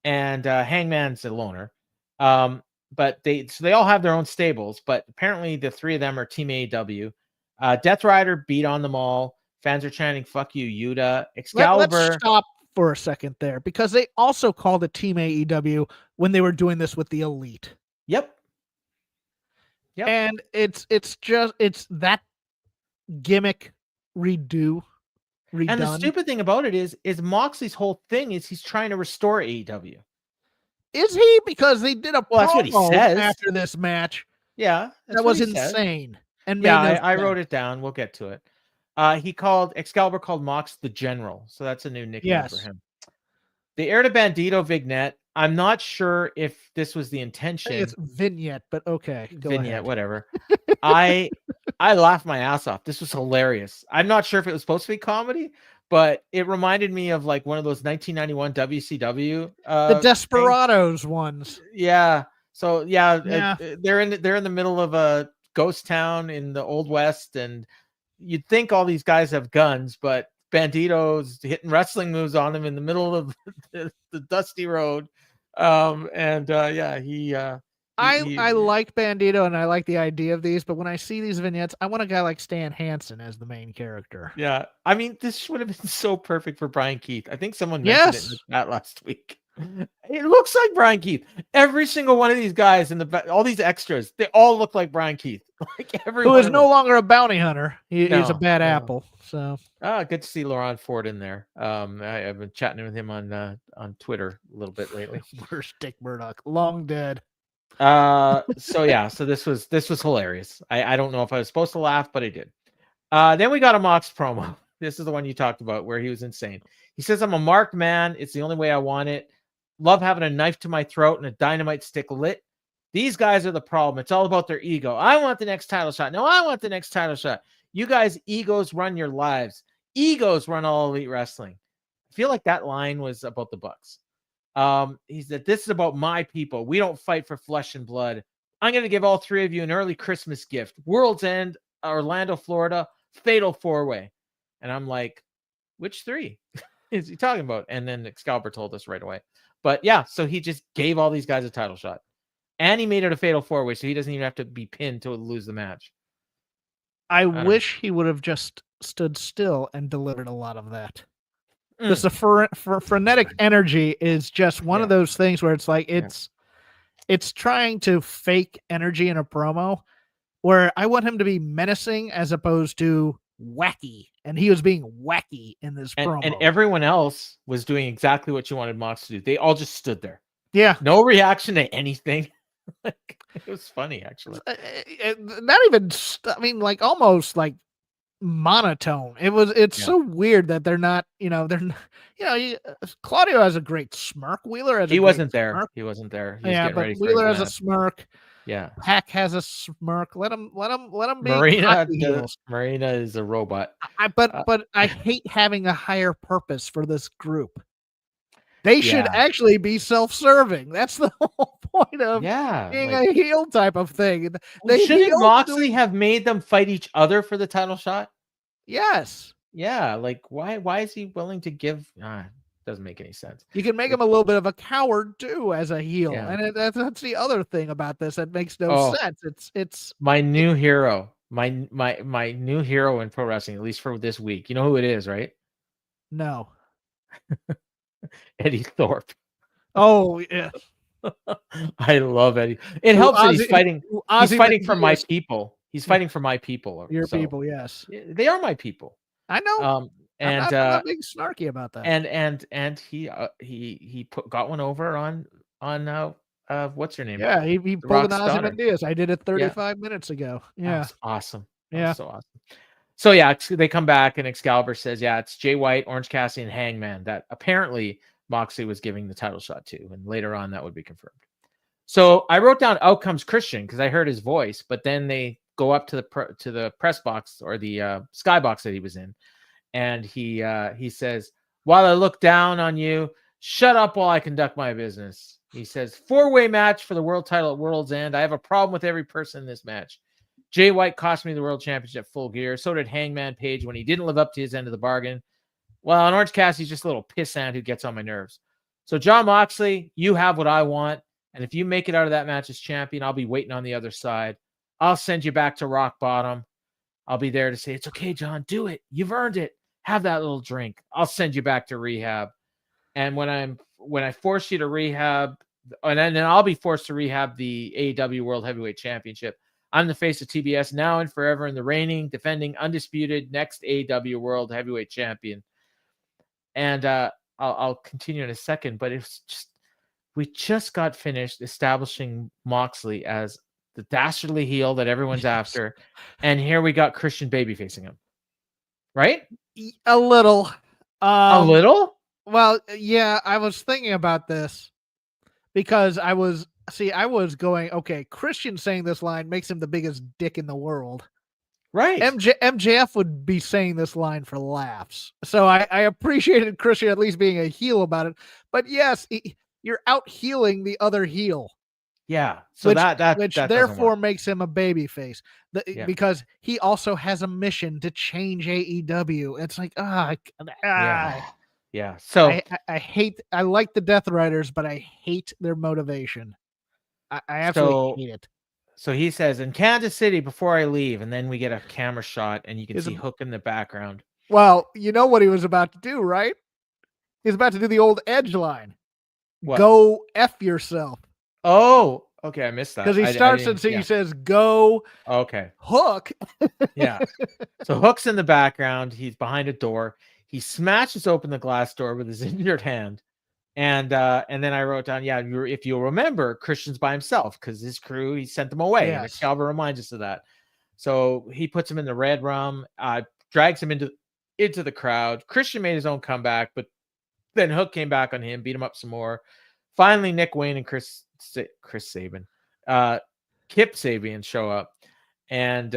and Hangman's a loner. But they all have their own stables, but apparently the three of them are Team AEW. Death Rider beat on them all. Fans are chanting "Fuck you, Yuta." Excalibur. Let's stop for a second there because they also called it Team AEW when they were doing this with the Elite. Yep. And it's that gimmick redone. And the stupid thing about it is Moxley's whole thing is he's trying to restore AEW. Is he? Because they did a promo that's what he says after this match. Yeah, that was insane. And I wrote it down. We'll get to it. Excalibur called Mox the General, so that's a new nickname for him. The Air to Bandito vignette. I'm not sure if this was the intention. It's vignette, but okay. Vignette, whatever. I laughed my ass off. This was hilarious. I'm not sure if it was supposed to be comedy, but it reminded me of like one of those 1991 WCW. The Desperados ones. Yeah. So they're in the middle of a ghost town in the Old West, and you'd think all these guys have guns, but Bandito's hitting wrestling moves on them in the middle of the dusty road. I like Bandito and I like the idea of these, but when I see these vignettes, I want a guy like Stan Hansen as the main character. Yeah. I mean, this would have been so perfect for Brian Keith. I think someone mentioned it in the chat last week. It looks like Brian Keith. Every single one of these guys all these extras, they all look like Brian Keith. Like everyone who is no longer a bounty hunter. He's a bad apple. So good to see Laurent Ford in there. I've been chatting with him on Twitter a little bit lately. Where's Dick Murdoch? Long dead. So this was hilarious. I don't know if I was supposed to laugh, but I did. Then we got a Mox promo. This is the one you talked about where he was insane. He says, "I'm a marked man. It's the only way I want it. Love having a knife to my throat and a dynamite stick lit. These guys are the problem. It's all about their ego. I want the next title shot. No, I want the next title shot. You guys, egos run your lives. Egos run all elite wrestling." I feel like that line was about the Bucks. He said, "This is about my people. We don't fight for flesh and blood. I'm going to give all three of you an early Christmas gift. World's End, Orlando, Florida, Fatal 4-Way. And I'm like, which three is he talking about? And then Excalibur told us right away. But yeah, so he just gave all these guys a title shot. And he made it a Fatal 4-Way, so he doesn't even have to be pinned to lose the match. I wish he would have just stood still and delivered a lot of that. Because the frenetic energy is just one of those things where it's like it's trying to fake energy in a promo, where I want him to be menacing as opposed to wacky, and he was being wacky in this promo. And everyone else was doing exactly what you wanted Mox to do. They all just stood there. Yeah. No reaction to anything. Like, it was funny, actually. Not even, I mean, like almost like monotone. It's so weird that they're not, Claudio has a great smirk. Wheeler has He wasn't there. He wasn't there. He was getting ready for Wheeler his has a match. smirk. Yeah. Pac has a smirk. Let him be Marina is a robot. But I hate having a higher purpose for this group. They should actually be self-serving. That's the whole point of being a heel type of thing. Shouldn't Moxley have made them fight each other for the title shot? Yes. Yeah, like why is he willing to give? Doesn't make any sense. You can make him a little bit of a coward too as a heel, and that's the other thing about this that makes no sense. It's my new hero, my new hero in pro wrestling, at least for this week. You know who it is, right? No. Eddie Thorpe. Oh yeah. I love Eddie. It helps that he's fighting. He's fighting for my people. He's fighting for my people. Your people, yes. They are my people. I know. And I'm not being snarky about that. And he got one over on what's your name? Yeah, he pulled an Ozymandias. I did it 35 minutes ago. Yeah, that was awesome. That was so awesome. So yeah, they come back and Excalibur says, it's Jay White, Orange Cassidy, and Hangman that apparently Moxley was giving the title shot to, and later on that would be confirmed. So I wrote down out comes Christian because I heard his voice, but then they go up to the press box or the skybox that he was in, and he says, "While I look down on you, shut up while I conduct my business." He says, 4-way match for the world title at World's End. I have a problem with every person in this match. Jay White cost me the world championship Full Gear. So did Hangman Page when he didn't live up to his end of the bargain. Well, and Orange Cassidy's just a little pissant who gets on my nerves. So Jon Moxley, you have what I want. And if you make it out of that match as champion, I'll be waiting on the other side. I'll send you back to rock bottom. I'll be there to say, it's okay, John, do it. You've earned it. Have that little drink. I'll send you back to rehab. And when I force you to rehab, and then I'll be forced to rehab the AEW World Heavyweight Championship. I'm the face of TBS now and forever, and the reigning, defending, undisputed next AEW World Heavyweight Champion. And I'll continue in a second, but we just got finished establishing Moxley as the dastardly heel that everyone's after, and here we got Christian baby facing him, right? A little. A little? Well, yeah, I was thinking about this because I was going, okay, Christian saying this line makes him the biggest dick in the world. Right. MJF would be saying this line for laughs. So I appreciated Christian at least being a heel about it. But yes, you're out healing the other heel. Yeah. So which that therefore makes him a baby face. Because he also has a mission to change AEW. It's like, yeah. So I like the Death Riders, but I hate their motivation. I absolutely hate it. So he says, in Kansas City before I leave, and then we get a camera shot and you can see Hook in the background. Well, you know what he was about to do, right? He's about to do the old Edge line. What? Go F yourself. Oh, okay. I missed that. Because he starts and he says, go Hook. Yeah. So Hook's in the background. He's behind a door. He smashes open the glass door with his injured hand. And then I wrote down, if you'll remember, Christian's by himself because his crew, he sent them away. Yes. And Excalibur reminds us of that. So he puts him in the red rum, drags him into the crowd. Christian made his own comeback, but then Hook came back on him, beat him up some more. Finally, Nick Wayne and Chris Sabin, Kip Sabian show up, and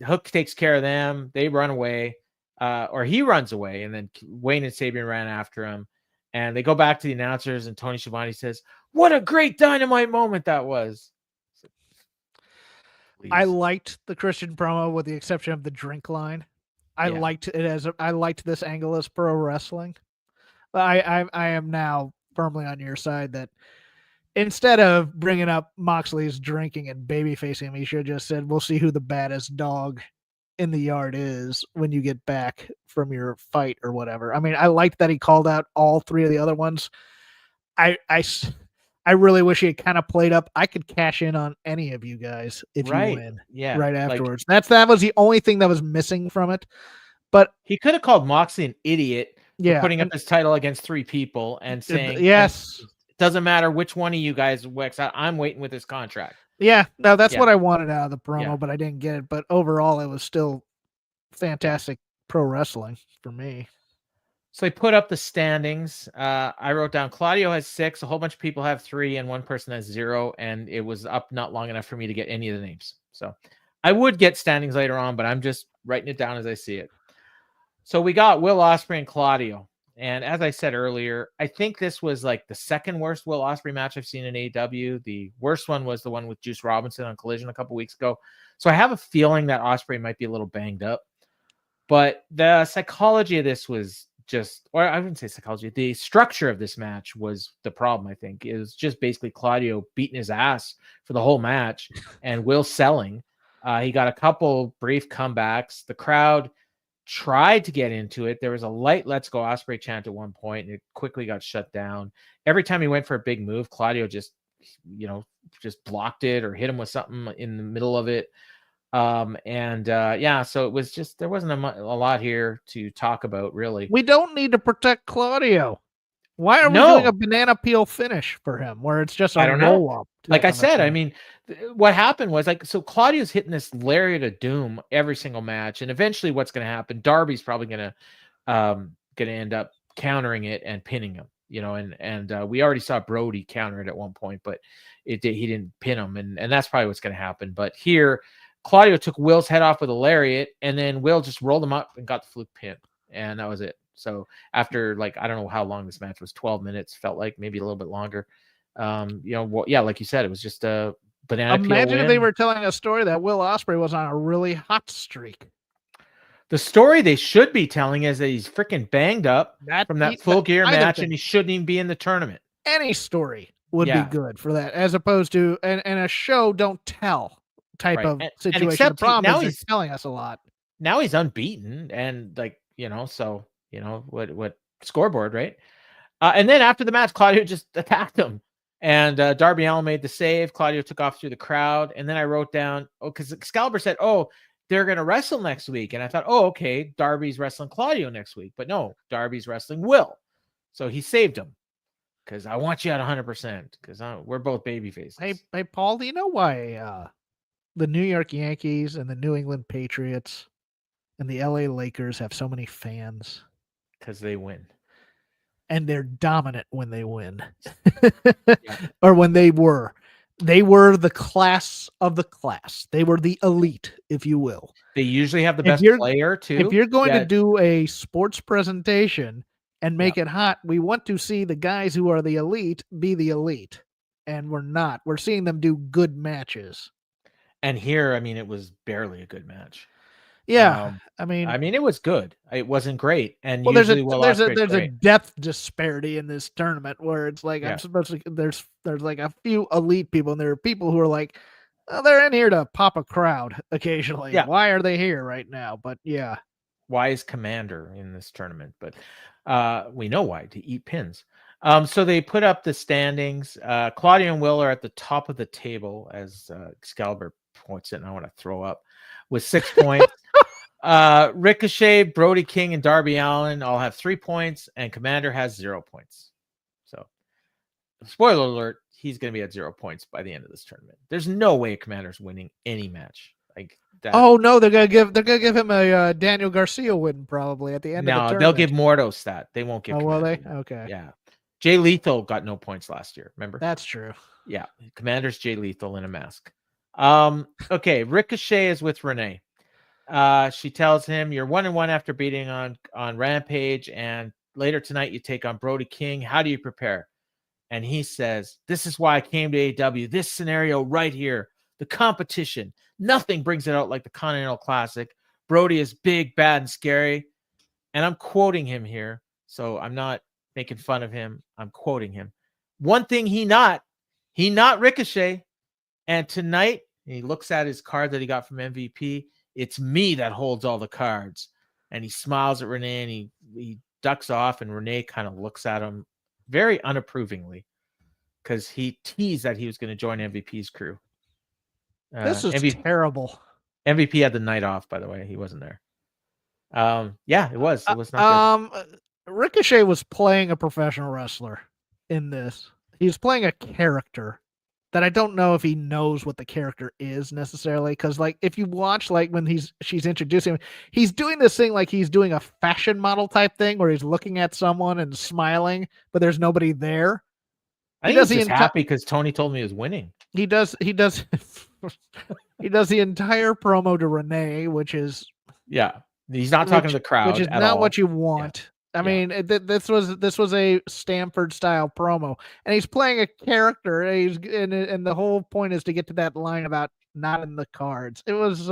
Hook takes care of them. They run away, or he runs away, and then Wayne and Sabian ran after him. And they go back to the announcers, and Tony Schiavone says, "What a great Dynamite moment that was." I liked the Christian promo with the exception of the drink line. I liked this angle as pro wrestling. I am now firmly on your side that instead of bringing up Moxley's drinking and baby facing him, he should have just said, "We'll see who the baddest dog in the yard is when you get back from your fight," or whatever. I mean, I liked that he called out all three of the other ones. I I really wish he had kind of played up. I could cash in on any of you guys if you Right. win Yeah. right Like, afterwards. That was the only thing that was missing from it. But he could have called Moxley an idiot for yeah, putting up and his title against 3 people and saying, and yes. it doesn't matter which one of you guys works out, I'm waiting with his contract. Yeah, no, that's Yeah. what I wanted out of the promo, Yeah. but I didn't get it. But overall, it was still fantastic pro wrestling for me. So they put up the standings. I wrote down Claudio has 6, a whole bunch of people have 3, and one person has 0, and it was up not long enough for me to get any of the names. So I would get standings later on, but I'm just writing it down as I see it. So we got Will Ospreay and Claudio. And as I said earlier, I think this was like the second worst Will Ospreay match I've seen in AEW. The worst one was the one with Juice Robinson on Collision a couple weeks ago. So I have a feeling that Ospreay might be a little banged up. But the psychology of this was just, or I wouldn't say psychology, the structure of this match was the problem, I think. It was just basically Claudio beating his ass for the whole match and Will selling. He got a couple brief comebacks. The crowd tried to get into it. There was a light "Let's Go Ospreay" chant at one point, and it quickly got shut down. Every time he went for a big move, Claudio just blocked it or hit him with something in the middle of it. So it was just, there wasn't a lot here to talk about, really. We don't need to protect Claudio. Why are we doing a banana peel finish for him where it's just a roll up? Like I said, I mean, what happened was, like, so Claudio's hitting this lariat of doom every single match, and eventually what's going to happen, Darby's probably going to end up countering it and pinning him, and we already saw Brody counter it at one point, but he didn't pin him, and that's probably what's going to happen. But here, Claudio took Will's head off with a lariat, and then Will just rolled him up and got the fluke pin, and that was it. So after, like, I don't know how long this match was, 12 minutes, felt like maybe a little bit longer. Like you said, it was just a banana peel Imagine win. if they were telling a story that Will Ospreay was on a really hot streak. The story they should be telling is that he's freaking banged up from that Full Gear match, and he shouldn't even be in the tournament. Any story would be good for that, as opposed to and a show don't tell type of situation. The problem is they're telling us a lot. Now he's unbeaten, and what scoreboard, right? And then after the match, Claudio just attacked him, and Darby Allin made the save. Claudio took off through the crowd, and then I wrote down, because Excalibur said, they're going to wrestle next week, and I thought, okay, Darby's wrestling Claudio next week, but no, Darby's wrestling Will, so he saved him. Because I want you at 100%. Because we're both baby faces. Hey, Paul, do you know why the New York Yankees and the New England Patriots and the LA Lakers have so many fans? Because they win. And they're dominant when they win. Or when they were. They were the class of the class. They were the elite, if you will. They usually have the best player, too. If you're going to do a sports presentation and make it hot, we want to see the guys who are the elite be the elite. And we're not. We're seeing them do good matches. And here, I mean, it was barely a good match. Yeah. I mean, it was good. It wasn't great. And well, usually there's a depth disparity in this tournament where it's like, I'm supposed to, there's like a few elite people, and there are people who are like, they're in here to pop a crowd occasionally. Yeah. Why are they here right now? But yeah. Why is Commander in this tournament? But we know why, to eat pins. So they put up the standings. Claudio and Will are at the top of the table, as Excalibur points it, and I want to throw up, with 6 points. Ricochet, Brody King, and Darby Allin all have 3 points, and Commander has 0 points. So, spoiler alert, he's going to be at 0 points by the end of this tournament. There's no way Commander's winning any match. Like that. Oh no, they're gonna give him a Daniel Garcia win probably at the end of the tournament. No, they'll give Mordos that. They won't give. Oh, will they? Okay. Yeah. Jay Lethal got no points last year. Remember? That's true. Yeah, Commander's Jay Lethal in a mask. Okay, Ricochet is with Renee. She tells him, "You're 1-1 after beating on Rampage, and later tonight you take on Brody King. How do you prepare?" And he says, "This is why I came to AEW. This scenario right here, the competition. Nothing brings it out like the Continental Classic. Brody is big, bad, and scary." And I'm quoting him here, so I'm not making fun of him. I'm quoting him. One thing he not Ricochet. And tonight, he looks at his card that he got from MVP. It's me that holds all the cards. And he smiles at Renee, and he ducks off, and Renee kind of looks at him very unapprovingly. because he teased that he was going to join MVP's crew. This is terrible. MVP had the night off, by the way. He wasn't there. Yeah, it was. It was not good. Ricochet was playing a professional wrestler in this. He was playing a character that I don't know if he knows what the character is necessarily. Because, like, if you watch, like, when she's introducing him, he's doing this thing like he's doing a fashion model type thing where he's looking at someone and smiling, but there's nobody there. I think he's just happy because Tony told me he was winning. He does. He does the entire promo to Renee, which is he's not talking to the crowd, which is at not all. what you want. I mean, this was a Stanford style promo, and he's playing a character. And the whole point is to get to that line about not in the cards. It was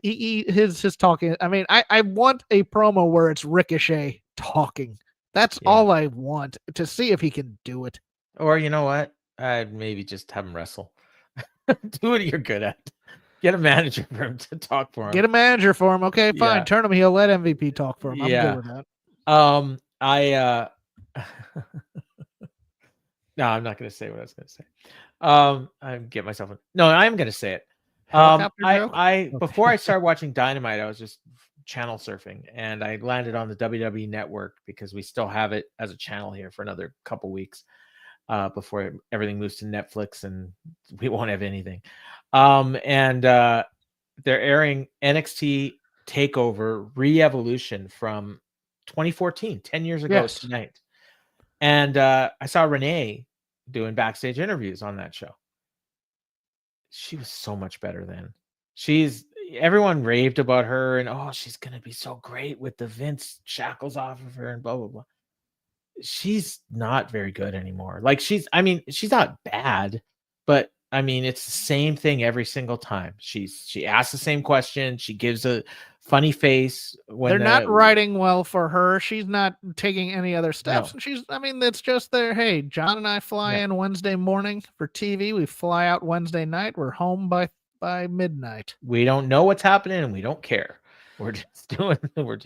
his talking. I mean, I want a promo where it's Ricochet talking. That's all I want, to see if he can do it. Or you know what? I'd maybe just have him wrestle. Do what you're good at. Get a manager for him to talk for him. Get a manager for him. Okay, fine. Turn him. He'll let MVP talk for him. I'm good with that. No, I'm not going to say what I was going to say. I get myself. No, I am going to say it. Before I started watching Dynamite, I was just channel surfing, and I landed on the WWE Network because we still have it as a channel here for another couple weeks before everything moves to Netflix, and we won't have anything. And they're airing NXT TakeOver Re-Evolution from 2014, 10 years ago tonight. And I saw Renee doing backstage interviews on that show. She was so much better then. Everyone raved about her, and she's gonna be so great with the Vince shackles off of her and blah blah blah. She's not very good anymore. Like she's not bad, but I mean, it's the same thing every single time. She asks the same question. She gives a funny face. When they're not writing well for her. She's not taking any other steps. No. And it's just there. Hey, John and I fly in Wednesday morning for TV. We fly out Wednesday night. We're home by midnight. We don't know what's happening, and we don't care. We're just doing.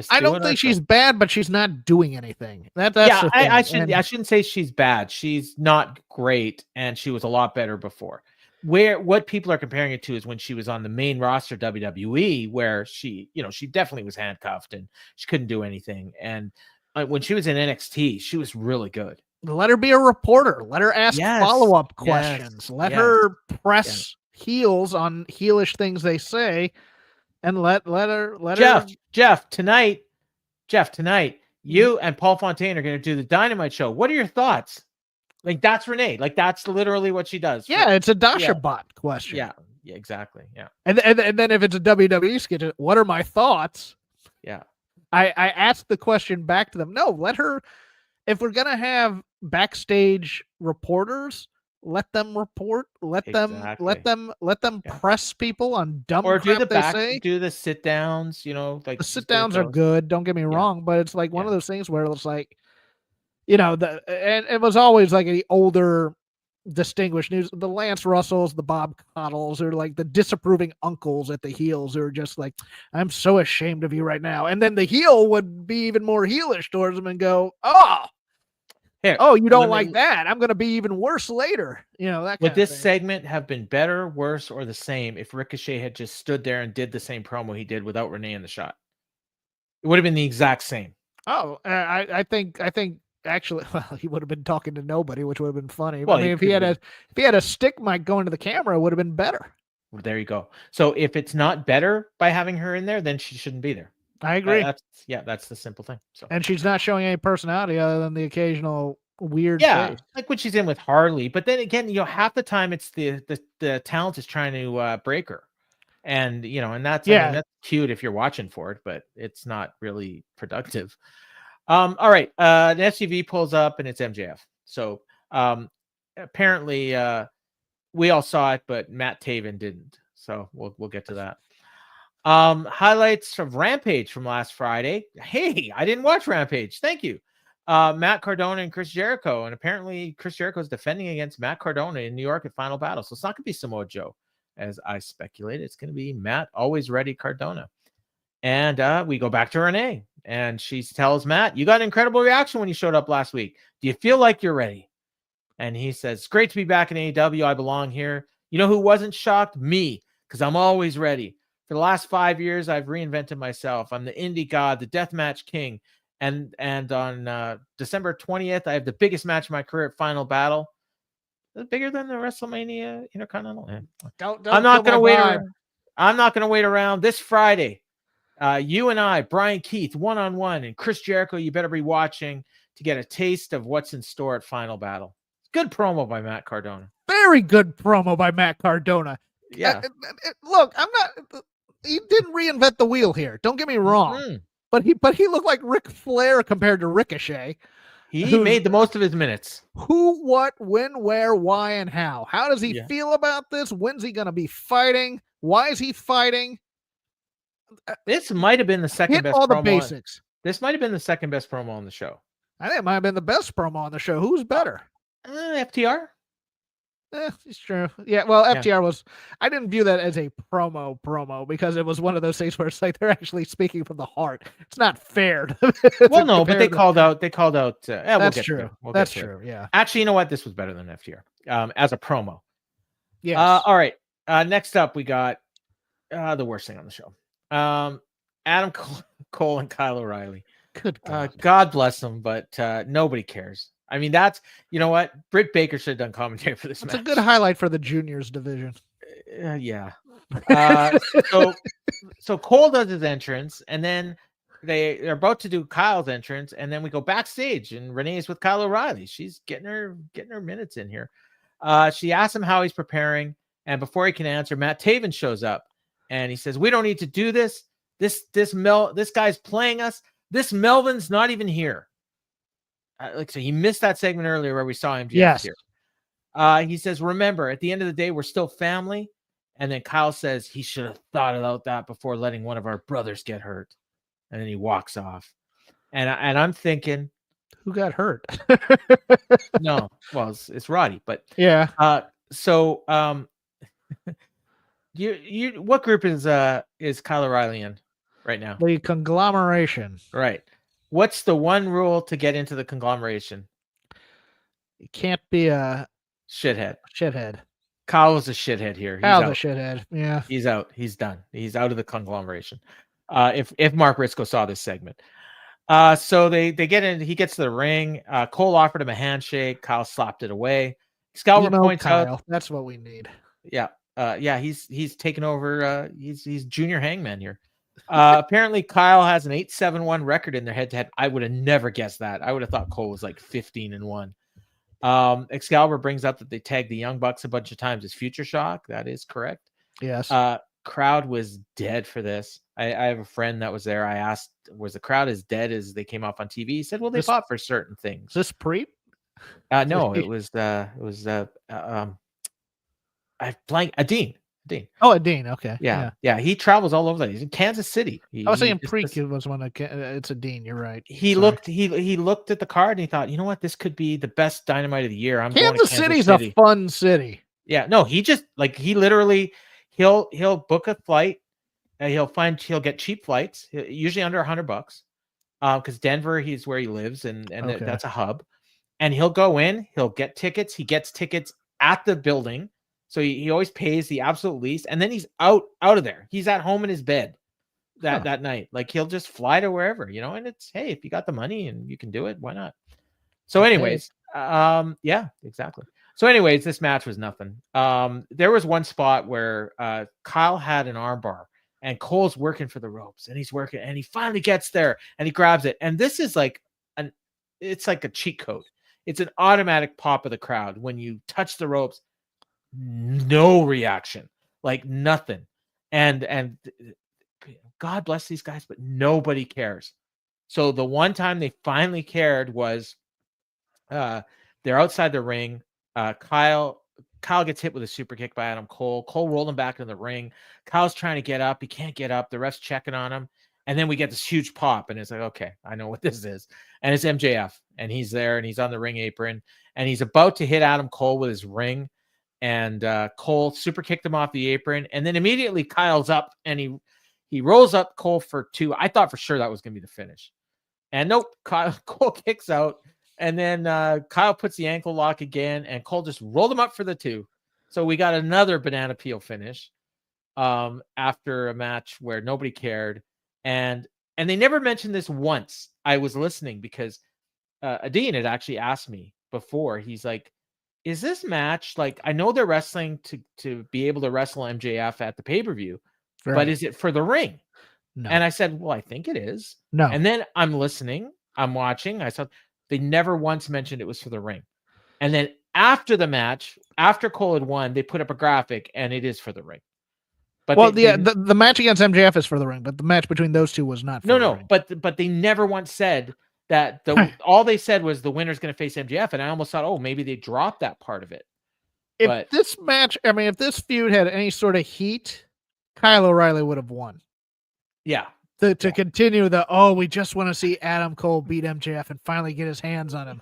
I don't think she's bad, but she's not doing anything. That's the thing. I shouldn't say she's bad. She's not great, and she was a lot better before. What people are comparing it to is when she was on the main roster WWE, where she definitely was handcuffed and she couldn't do anything. And when she was in NXT, she was really good. Let her be a reporter. Let her ask follow-up questions. Let her press heels on heelish things they say, and let her. Jeff, tonight, you and Paul Fontaine are going to do the Dynamite show. What are your thoughts? Like, that's Renee. Like, that's literally what she does. Yeah, it's a Dasha bot question. Yeah, exactly. Yeah. And then if it's a WWE skit, what are my thoughts? Yeah. I asked the question back to them. No, let her. If we're gonna have backstage reporters, let them report. Let them press people on dumb crap they say. Do the sit downs. Like the sit downs are good. Don't get me wrong, but it's like one of those things where it's like, and it was always like the older distinguished news, the Lance Russells, the Bob Cottles, or like the disapproving uncles at the heels who are just like, I'm so ashamed of you right now. And then the heel would be even more heelish towards them and go, you don't like that. I'm going to be even worse later. That would this segment have been better, worse, or the same if Ricochet had just stood there and did the same promo he did without Renee in the shot? It would have been the exact same. I think actually, he would have been talking to nobody, which would have been funny. Well, if he had a stick mic going to the camera, it would have been better. Well, there you go. So if it's not better by having her in there, then she shouldn't be there. I agree. That's the simple thing. So. And she's not showing any personality other than the occasional weird face. Like when she's in with Harley. But then again, half the time it's the talent is trying to break her. And and that's that's cute if you're watching for it, but it's not really productive. All right. The SUV pulls up and it's MJF. So apparently we all saw it, but Matt Taven didn't. So we'll get to that. Highlights of Rampage from last Friday. Hey, I didn't watch Rampage. Thank you. Matt Cardona and Chris Jericho. And apparently Chris Jericho is defending against Matt Cardona in New York at Final Battle. So it's not going to be Samoa Joe, as I speculated. It's going to be Matt, always ready Cardona. And we go back to Renee. And she tells Matt, you got an incredible reaction when you showed up last week. Do you feel like you're ready? and he says, "It's great to be back in AEW. I belong here." You know who wasn't shocked? Me, because I'm always ready. For the last 5 years, I've reinvented myself. I'm the indie god, the deathmatch king. And on December 20th, I have the biggest match of my career at Final Battle. Bigger than the WrestleMania Intercontinental. I'm not going to wait around. I'm not going to wait around. This Friday, you and I, Brian Keith, one-on-one, and Chris Jericho, you better be watching to get a taste of what's in store at Final Battle. Good promo by Matt Cardona. Very good promo by Matt Cardona. Yeah. Look, he didn't reinvent the wheel here. Don't get me wrong. Mm-hmm. But he looked like Ric Flair compared to Ricochet. He made the most of his minutes. Who, what, when, where, why, and how. How does he feel about this? When's he going to be fighting? Why is he fighting? This might have been the second best all promo. The basics. This might have been the second best promo on the show. I think it might have been the best promo on the show. Who's better? FTR? It's true. Yeah, well, FTR was... I didn't view that as a promo because it was one of those things where it's like they're actually speaking from the heart. It's not fair. Well, no, but they called out... That's true. That's true, yeah. Actually, you know what? This was better than FTR as a promo. Yeah. All right. Next up, we got the worst thing on the show. Adam Cole and Kyle O'Reilly. Good God. God bless them, but nobody cares. I mean, that's, you know what? Britt Baker should have done commentary for this match. It's a good highlight for the juniors division. Yeah. So Cole does his entrance, and then they're about to do Kyle's entrance, and then we go backstage, and Renee's with Kyle O'Reilly. She's getting her minutes in here. She asks him how he's preparing, and before he can answer, Matt Taven shows up, and he says, "We don't need to do this. This guy's playing us. This Melvin's not even here." So he missed that segment earlier where we saw him. Yes. Here. He says, "Remember, at the end of the day, we're still family." And then Kyle says he should have thought about that before letting one of our brothers get hurt. And then he walks off. And I'm thinking, who got hurt? No, well, it's Roddy, but yeah. So you what group is Kyle O'Reilly in right now? The conglomeration. Right. What's the one rule to get into the conglomeration? You can't be a shithead. Kyle was a shithead here. Kyle's a shithead. Yeah. He's out. He's done. He's out of the conglomeration. If Mark Briscoe saw this segment. So they get in, he gets to the ring. Cole offered him a handshake. Kyle slapped it away. Excalibur points out. That's what we need. Yeah. He's taken over. He's junior hangman here. Apparently Kyle has an 8-7-1 record in their head-to-head. I would have never guessed that. I would have thought Cole was like 15-1. Excalibur brings up that they tagged the Young Bucks a bunch of times as Future Shock. That is correct. Yes. Crowd was dead for this. I have a friend that was there. I asked, was the crowd as dead as they came off on TV? He said, well, they fought for certain things. Is this Preet? No, it was Dean. Oh, Dean. Okay. Yeah. He travels all over. He's in Kansas City. I was saying Preet was one of it's a Dean. You're right. He looked at the card and he thought, you know what, this could be the best Dynamite of the year. Kansas City's a fun city. Yeah. No, he just he literally he'll book a flight. He'll get cheap flights, usually under $100. Because Denver, he's where he lives, and that's a hub. And he'll go in. He'll get tickets. He gets tickets at the building. So he always pays the absolute least, and then he's out of there. He's at home in his bed that night. Like he'll just fly to wherever, and it's, hey, if you got the money and you can do it, why not? So anyways, yeah, exactly. So anyways, this match was nothing. There was one spot where Kyle had an armbar and Cole's working for the ropes, and he's working, and he finally gets there and he grabs it. And this is it's like a cheat code. It's an automatic pop of the crowd when you touch the ropes. No reaction, like nothing, and God bless these guys, but nobody cares. So the one time they finally cared was they're outside the ring. Kyle gets hit with a super kick by Adam Cole. Cole rolled him back in the ring. Kyle's trying to get up. He can't get up. The ref's checking on him. And then we get this huge pop, and it's like, okay, I know what this is. And it's MJF, and he's there, and he's on the ring apron, and he's about to hit Adam Cole with his ring. And Cole super kicked him off the apron. And then immediately Kyle's up, and he rolls up Cole for 2. I thought for sure that was going to be the finish. And nope, Cole kicks out. And then Kyle puts the ankle lock again, and Cole just rolled him up for the 2. So we got another banana peel finish after a match where nobody cared. And they never mentioned this once. I was listening because Adine had actually asked me before. He's like, is this match, like, I know they're wrestling to be able to wrestle MJF at the pay-per-view, but is it for the ring? No. And I said, well, I think it is. No. And then I'm listening, I'm watching. I saw they never once mentioned it was for the ring. And then after the match, after Cole had won, they put up a graphic, and it is for the ring. But the match against MJF is for the ring, but the match between those two was not for the ring. But they never once said that all they said was the winner's going to face MJF, and I almost thought, oh, maybe they dropped that part of it. If this match, I mean, if this feud had any sort of heat, Kyle O'Reilly would have won. Yeah. To continue we just want to see Adam Cole beat MJF and finally get his hands on him.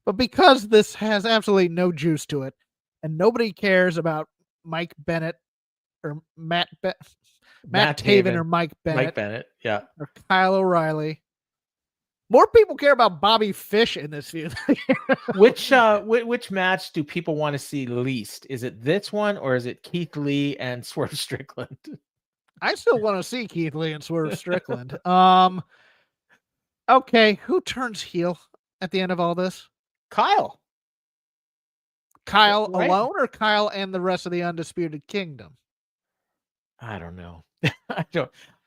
But because this has absolutely no juice to it, and nobody cares about Mike Bennett or Matt Taven or Mike Bennett, yeah, or Kyle O'Reilly. More people care about Bobby Fish in this feud. Which match do people want to see least? Is it this one, or is it Keith Lee and Swerve Strickland? I still want to see Keith Lee and Swerve Strickland. Okay, who turns heel at the end of all this? Kyle right? Alone, or Kyle and the rest of the Undisputed Kingdom? I don't know.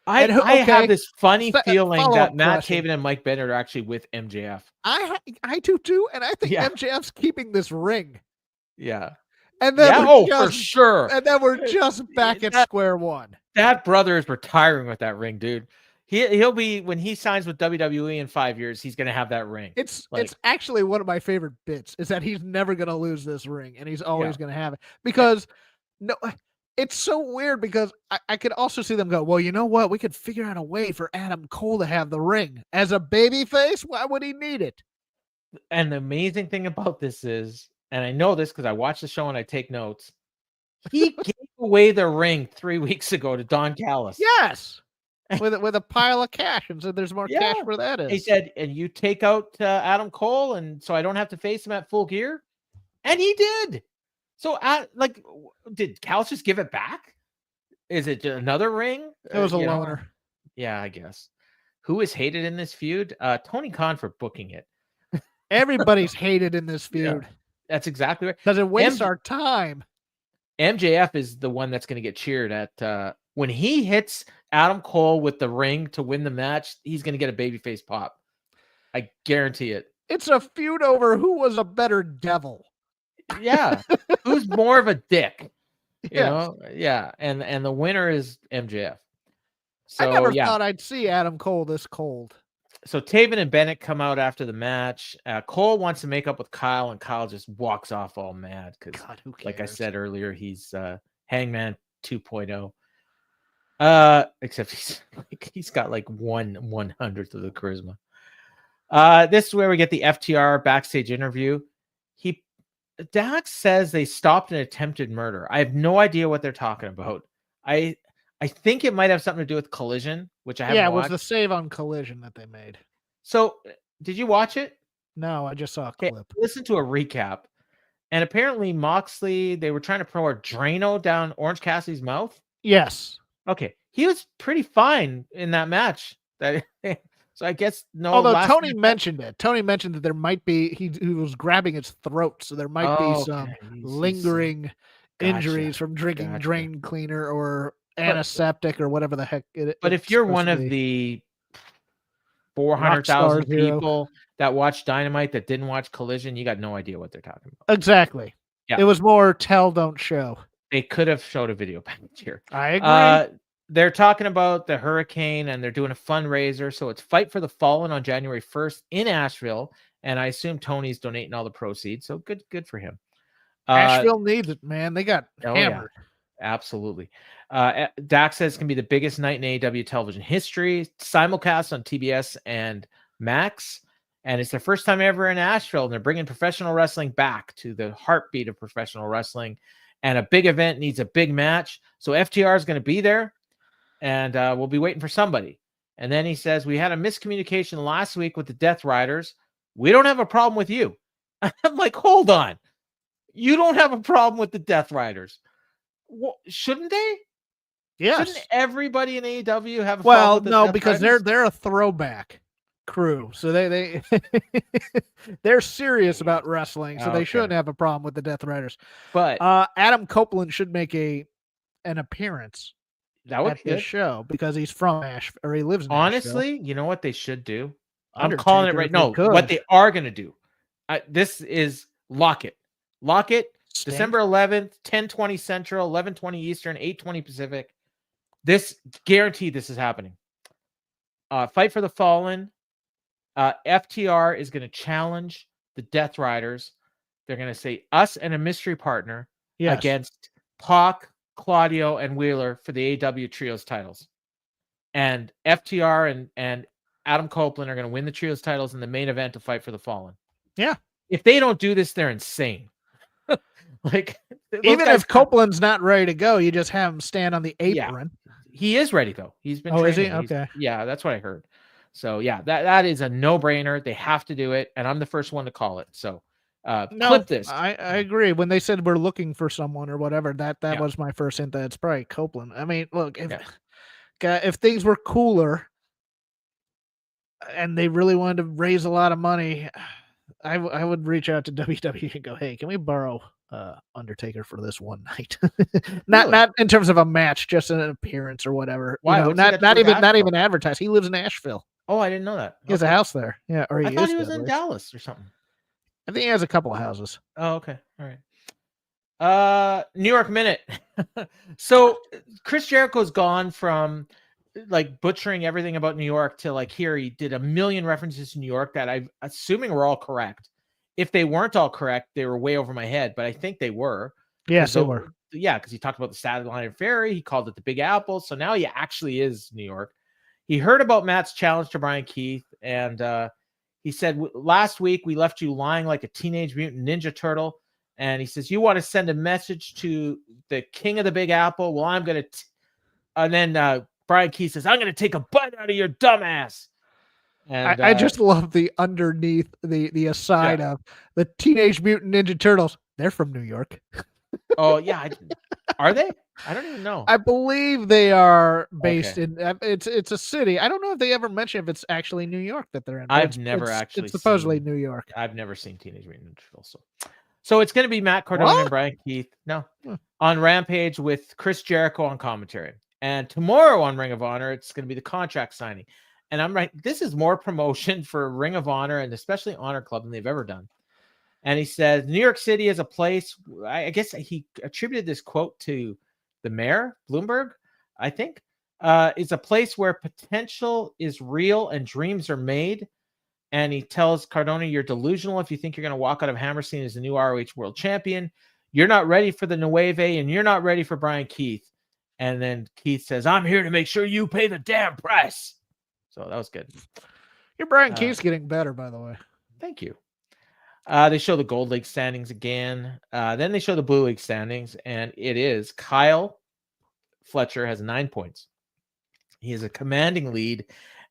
I have this funny feeling that Matt Taven and Mike Bennett are actually with MJF. I do too, and I think MJF's keeping this ring. Yeah. And then for sure. And then we're just back at square one. That brother is retiring with that ring, dude. He'll be, when he signs with WWE in 5 years, he's gonna have that ring. It's actually one of my favorite bits is that he's never gonna lose this ring, and he's always gonna have it. Because it's so weird, because I could also see them go, well, you know what? We could figure out a way for Adam Cole to have the ring. As a babyface, why would he need it? And the amazing thing about this is, and I know this because I watch the show and I take notes, he gave away the ring 3 weeks ago to Don Callis. Yes. With a pile of cash, and said there's more cash where that is. He said, and you take out Adam Cole, and so I don't have to face him at Full Gear. And he did. So, did Callis just give it back? Is it another ring? It was a loner. Yeah, I guess. Who is hated in this feud? Tony Khan for booking it. Everybody's hated in this feud. Yeah, that's exactly right. Because it wastes our time. MJF is the one that's going to get cheered at when he hits Adam Cole with the ring to win the match. He's going to get a babyface pop. I guarantee it. It's a feud over who was a better devil. Yeah. Who's more of a dick? You know? Yeah. And the winner is MJF. So, I never thought I'd see Adam Cole this cold. So Taven and Bennett come out after the match. Cole wants to make up with Kyle, and Kyle just walks off all mad because, like I said earlier, he's Hangman 2.0. Except he's got like 1/100th of the charisma. This is where we get the FTR backstage interview. Dax says they stopped an attempted murder. I have no idea what they're talking about. I think it might have something to do with Collision, which I haven't watched. It was the save on Collision that they made. So, did you watch it? No, I just saw a clip. Listen to a recap. And apparently Moxley, they were trying to pour Drano down Orange Cassidy's mouth. Yes. Okay. He was pretty fine in that match. So I guess no. Although Tony mentioned it. Tony mentioned that there might be, he was grabbing his throat, so there might be some lingering injuries from drinking drain cleaner or antiseptic or whatever the heck it is. But if you're one of the 400,000 people that watch Dynamite that didn't watch Collision, you got no idea what they're talking about. Exactly. Yeah. It was more tell, don't show. They could have showed a video package here. I agree. They're talking about the hurricane, and they're doing a fundraiser. So it's Fight for the Fallen on January 1st in Asheville. And I assume Tony's donating all the proceeds. So good for him. Asheville needs it, man. They got hammered. Yeah. Absolutely. Dax says it's going to be the biggest night in AEW television history. Simulcast on TBS and Max. And it's their first time ever in Asheville. And they're bringing professional wrestling back to the heartbeat of professional wrestling. And a big event needs a big match. So FTR is going to be there. And we'll be waiting for somebody. And then he says, we had a miscommunication last week with the Death Riders. we don't have a problem with you. I'm like, hold on. You don't have a problem with the Death Riders. Well, shouldn't they? Yes. Shouldn't everybody in AEW have a problem Well, with the no, Death because Riders? they're a throwback crew, so they they're serious about wrestling, so they Okay. shouldn't have a problem with the Death Riders. But Adam Copeland should make an appearance that would at be this good. show because he's from Asheville, or he lives in Asheville. Honestly, you know what they should do? I'm calling it Undertaker, right. if they No, what could. they are going to do. This is lock it. Lock it. Sting? December 11th, 10:20 Central, 11:20 Eastern, 8:20 Pacific. This guaranteed this is happening. Fight for the Fallen. FTR is going to challenge the Death Riders. They're going to say us and a mystery partner Yes. against Pac, Claudio, and Wheeler for the AEW Trios titles. And FTR and Adam Copeland are going to win the Trios titles in the main event to Fight for the Fallen. Yeah. If they don't do this, they're insane. Like, even if Copeland's not ready to go, you just have him stand on the apron. Yeah. He is ready though. He's been. Oh, training. Is he? Okay. Yeah, that's what I heard. So yeah, that is a no-brainer. They have to do it, and I'm the first one to call it. So clip this. I agree. When they said we're looking for someone or whatever, that was my first hint that it's probably Copeland. I mean, look, if things were cooler and they really wanted to raise a lot of money, I would reach out to WWE and go, hey, can we borrow Undertaker for this one night? not in terms of a match, just an appearance or whatever. Why? You know, not even advertised. He lives in Asheville. Oh, I didn't know that. He has a house there. Yeah, or I thought he was in Dallas or something. I think he has a couple of houses. Oh, okay. All right. New York Minute. So Chris Jericho's gone from like butchering everything about New York to like here he did a million references to New York that I'm assuming were all correct. If they weren't all correct, they were way over my head, but I think they were. Yes, they were. Yeah, because he talked about the Satellite Ferry. He called it the Big Apple. So now he actually is New York. He heard about Matt's challenge to Brian Keith, and he said, last week we left you lying like a Teenage Mutant Ninja Turtle. And he says, you want to send a message to the king of the Big Apple? Well, I'm going to... And then Brian Keith says, I'm going to take a bite out of your dumb ass. And I just love the underneath the aside of the Teenage Mutant Ninja Turtles. They're from New York. Oh, yeah. Are they? I don't even know. I believe they are based in it's a city. I don't know if they ever mention if it's actually New York that they're in. I've never actually it's supposedly New York. I've never seen Teenage Mutant Ninja Turtles. So it's going to be Matt Cardona and Brian Keith. No. On Rampage with Chris Jericho on commentary. And tomorrow on Ring of Honor, it's going to be the contract signing. And I'm right. This is more promotion for Ring of Honor and especially Honor Club than they've ever done. And he says, New York City is a place, I guess he attributed this quote to the mayor, Bloomberg, I think. It's a place where potential is real and dreams are made. And he tells Cardona, you're delusional if you think you're going to walk out of Hammerstein as the new ROH World Champion. You're not ready for the Nueve, and you're not ready for Brian Keith. And then Keith says, I'm here to make sure you pay the damn price. So that was good. Your Brian Keith's getting better, by the way. Thank you. They show the Gold League standings again. Then they show the Blue League standings, and it is Kyle Fletcher has 9 points. He has a commanding lead.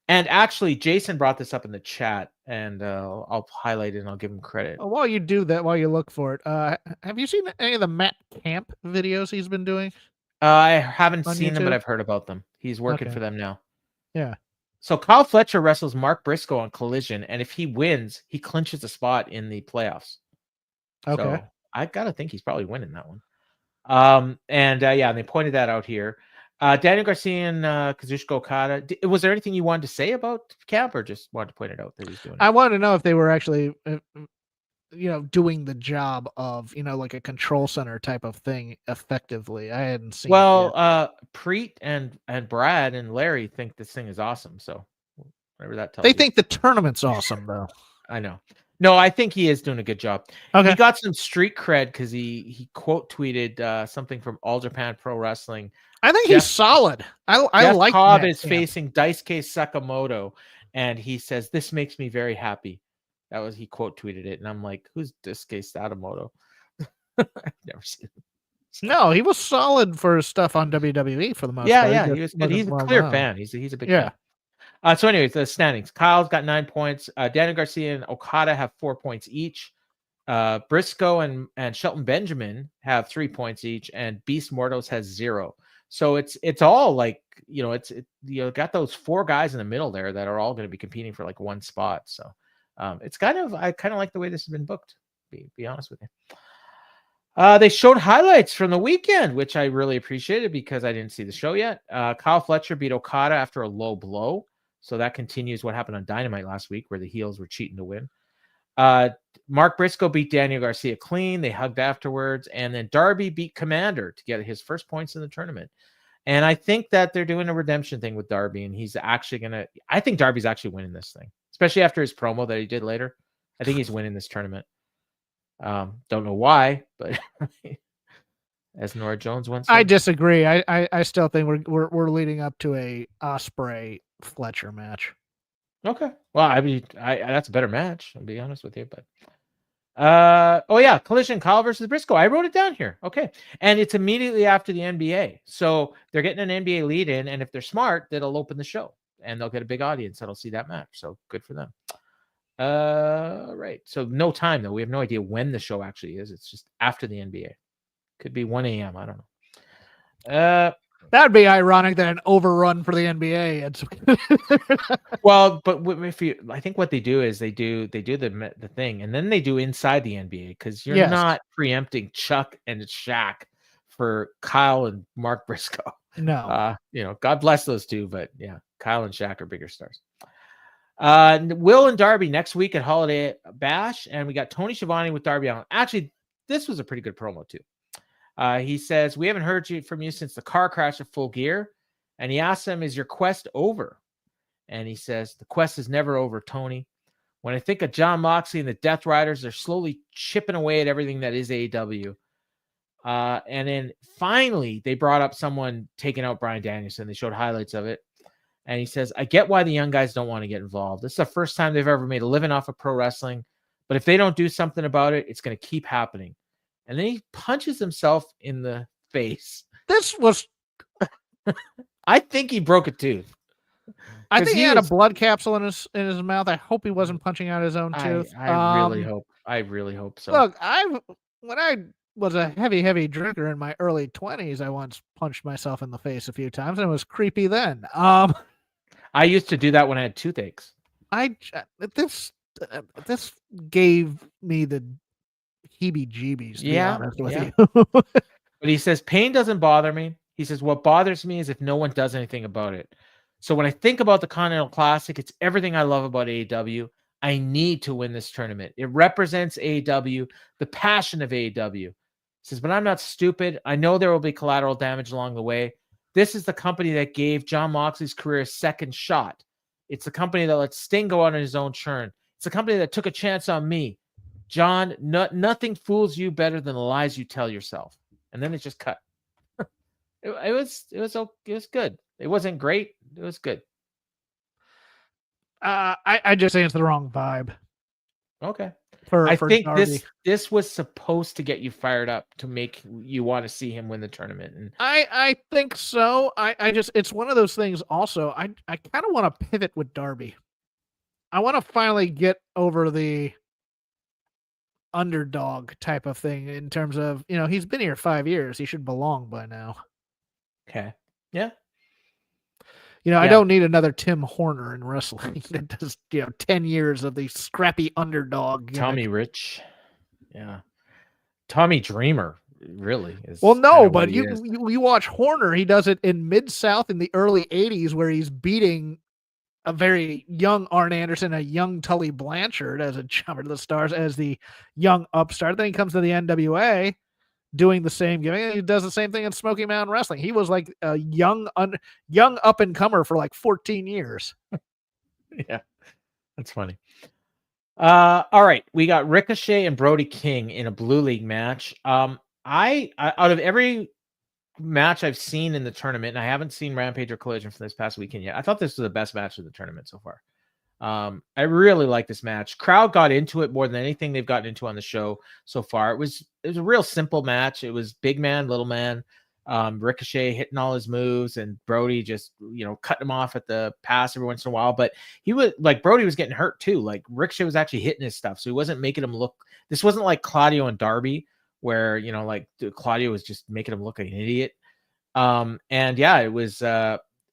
And actually, Jason brought this up in the chat, and I'll highlight it and I'll give him credit. While you do that, while you look for it, have you seen any of the Matt Camp videos he's been doing? I haven't seen YouTube? them, but I've heard about them. He's working for them now. Yeah. So Kyle Fletcher wrestles Mark Briscoe on Collision, and if he wins, he clinches a spot in the playoffs. Okay. So I gotta think he's probably winning that one. And they pointed that out here. Daniel Garcia and Kazuchika Okada. Was there anything you wanted to say about Camp, or just wanted to point it out that he's doing it? I wanted to know if they were actually, doing the job of, like a control center type of thing effectively. I hadn't seen. Well, Preet and Brad and Larry think this thing is awesome. So whatever that tells they you. think the tournament's awesome, though. I know. No, I think he is doing a good job. Okay. He got some street cred because he quote tweeted something from All Japan Pro Wrestling. I think he's solid. I like Cobb is facing Daisuke Sakamoto, and he says, this makes me very happy. He quote tweeted it, and I'm like, who's Daisuke Sakamoto? I've never seen him. No, he was solid for his stuff on WWE for the most part. Yeah, he was good. He's a clear fan. He's a big fan. So anyways, the standings. Kyle's got 9 points. Daniel Garcia and Okada have 4 points each. Briscoe and Shelton Benjamin have 3 points each, and Beast Mortos has 0. So it's all like, got those 4 guys in the middle there that are all going to be competing for like one spot. So I kind of like the way this has been booked. Be honest with you. They showed highlights from the weekend, which I really appreciated because I didn't see the show yet. Kyle Fletcher beat Okada after a low blow. So that continues what happened on Dynamite last week, where the heels were cheating to win. Mark Briscoe beat Daniel Garcia clean. They hugged afterwards. And then Darby beat Commander to get his first points in the tournament. And I think that they're doing a redemption thing with Darby. And he's actually I think Darby's actually winning this thing, especially after his promo that he did later. I think he's winning this tournament. Don't know why, but as Nora Jones once said. I disagree. I still think we're leading up to a Ospreay Fletcher match. Okay. Well, I mean, that's a better match, I'll be honest with you, but Collision Kyle versus Briscoe. I wrote it down here. Okay. And it's immediately after the NBA. So they're getting an NBA lead in, and if they're smart, that'll open the show and they'll get a big audience that'll see that match. So good for them. Right. So no time though. We have no idea when the show actually is. It's just after the NBA. Could be 1 a.m. I don't know. That'd be ironic that an overrun for the NBA. Well, but I think what they do is they do the thing, and then they do inside the NBA because you're not preempting Chuck and Shaq for Kyle and Mark Briscoe. No, God bless those two, but yeah, Kyle and Shaq are bigger stars. Will and Darby next week at Holiday Bash, and we got Tony Schiavone with Darby Allin. Actually, this was a pretty good promo too. He says, we haven't heard from you since the car crash at Full Gear. And he asks him, is your quest over? And he says, the quest is never over, Tony. When I think of John Moxley and the Death Riders, they're slowly chipping away at everything that is AEW. And then finally, they brought up someone taking out Bryan Danielson. They showed highlights of it. And he says, I get why the young guys don't want to get involved. This is the first time they've ever made a living off of pro wrestling. But if they don't do something about it, it's going to keep happening. And then he punches himself in the face. This was... I think he broke a tooth. I think he had a blood capsule in his mouth. I hope he wasn't punching out his own tooth. I really hope so. Look, when I was a heavy drinker in my early 20s, I once punched myself in the face a few times, and it was creepy then. I used to do that when I had toothaches. This gave me the heebie-jeebies, to be honest with you. But he says, pain doesn't bother me. He says, what bothers me is if no one does anything about it. So when I think about the Continental Classic, it's everything I love about AEW. I need to win this tournament. It represents AEW, the passion of AEW. He says, but I'm not stupid. I know there will be collateral damage along the way. This is the company that gave John Moxley's career a second shot. It's the company that let Sting go out on his own churn. It's the company that took a chance on me. John, nothing fools you better than the lies you tell yourself. And then it just cut. It was good. It wasn't great. It was good. I just think it's the wrong vibe. Okay. I think this was supposed to get you fired up to make you want to see him win the tournament. And I think so. It's one of those things also. I kind of want to pivot with Darby. I want to finally get over the underdog type of thing in terms of, he's been here 5 years. He should belong by now. Okay. Yeah. I don't need another Tim Horner in wrestling that does, 10 years of the scrappy underdog. Tommy Rich. Yeah. Tommy Dreamer really is. Well, no, but you watch Horner, he does it in Mid-South in the early 80s where he's beating a very young Arn Anderson, a young Tully Blanchard as a jumper to the stars, as the young upstart. Then he comes to the NWA doing the same gimmick. He does the same thing in Smoky Mountain Wrestling. He was like a young up and comer for like 14 years. Yeah, that's funny. All right, we got Ricochet and Brody King in a Blue League match. I out of every match I've seen in the tournament, and I haven't seen Rampage or Collision from this past weekend yet, I thought this was the best match of the tournament so far. I really like this match. Crowd got into it more than anything they've gotten into on the show so far. It was a real simple match. It was big man, little man. Ricochet hitting all his moves, and Brody just, cutting him off at the pass every once in a while. But he was like, Brody was getting hurt too. Like Ricochet was actually hitting his stuff, so he wasn't making him look. This wasn't like Claudio and Darby, where like Claudio was just making him look like an idiot. And yeah, it was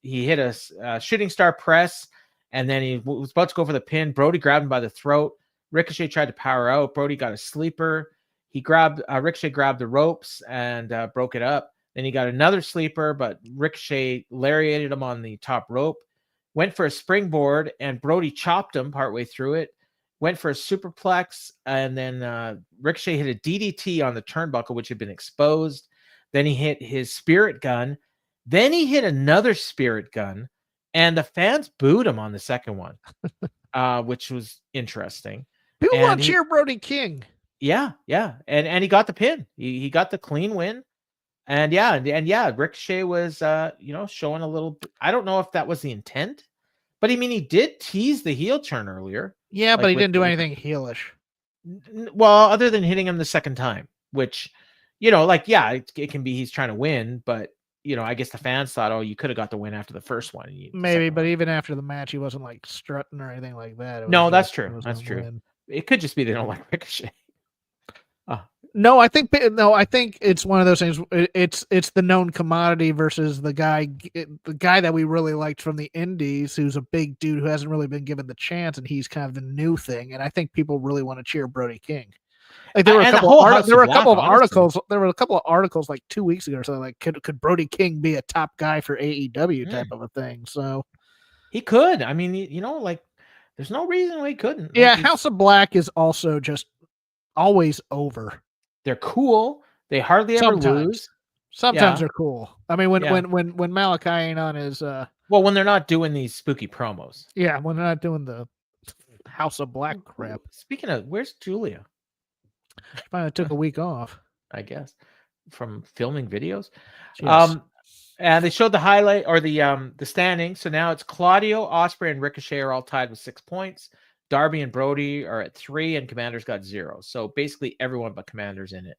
he hit a shooting star press, and then he was about to go for the pin. Brody grabbed him by the throat. Ricochet tried to power out. Brody got a sleeper. He grabbed Ricochet grabbed the ropes and broke it up. Then he got another sleeper, but Ricochet lariated him on the top rope. Went for a springboard, and Brody chopped him partway through it. Went for a superplex, and then Ricochet hit a DDT on the turnbuckle, which had been exposed. Then he hit his spirit gun. Then he hit another spirit gun, and the fans booed him on the second one, which was interesting. People want to cheer Brody King. Yeah. And he got the pin. He got the clean win. And yeah, Ricochet was showing a little. I don't know if that was the intent, but I mean, he did tease the heel turn earlier. Yeah, but he didn't do anything heelish. Well, other than hitting him the second time, which, it can be he's trying to win, but I guess the fans thought, oh, you could have got the win after the first one. Maybe, but even after the match, he wasn't like strutting or anything like that. No, that's true. That's true. Win. It could just be they don't like Ricochet. No, I think it's one of those things. It's the known commodity versus the guy that we really liked from the Indies, who's a big dude who hasn't really been given the chance, and he's kind of the new thing. And I think people really want to cheer Brody King. Like there were a couple of articles. There were a couple of articles like 2 weeks ago or something like, could Brody King be a top guy for AEW type of a thing? So he could. I mean, there's no reason why he couldn't. Yeah, House of Black is also just always over. They're cool. They hardly ever lose. Sometimes they're cool. I mean, when Malachi ain't on his when they're not doing these spooky promos. Yeah, when they're not doing the House of Black crap. Speaking of, where's Julia? She finally took a week off, I guess, from filming videos. Yes. And they showed the highlight or the standings. So now it's Claudio, Ospreay, and Ricochet are all tied with 6 points. Darby and Brody are at 3, and Commander's got 0. So basically everyone but Commander's in it,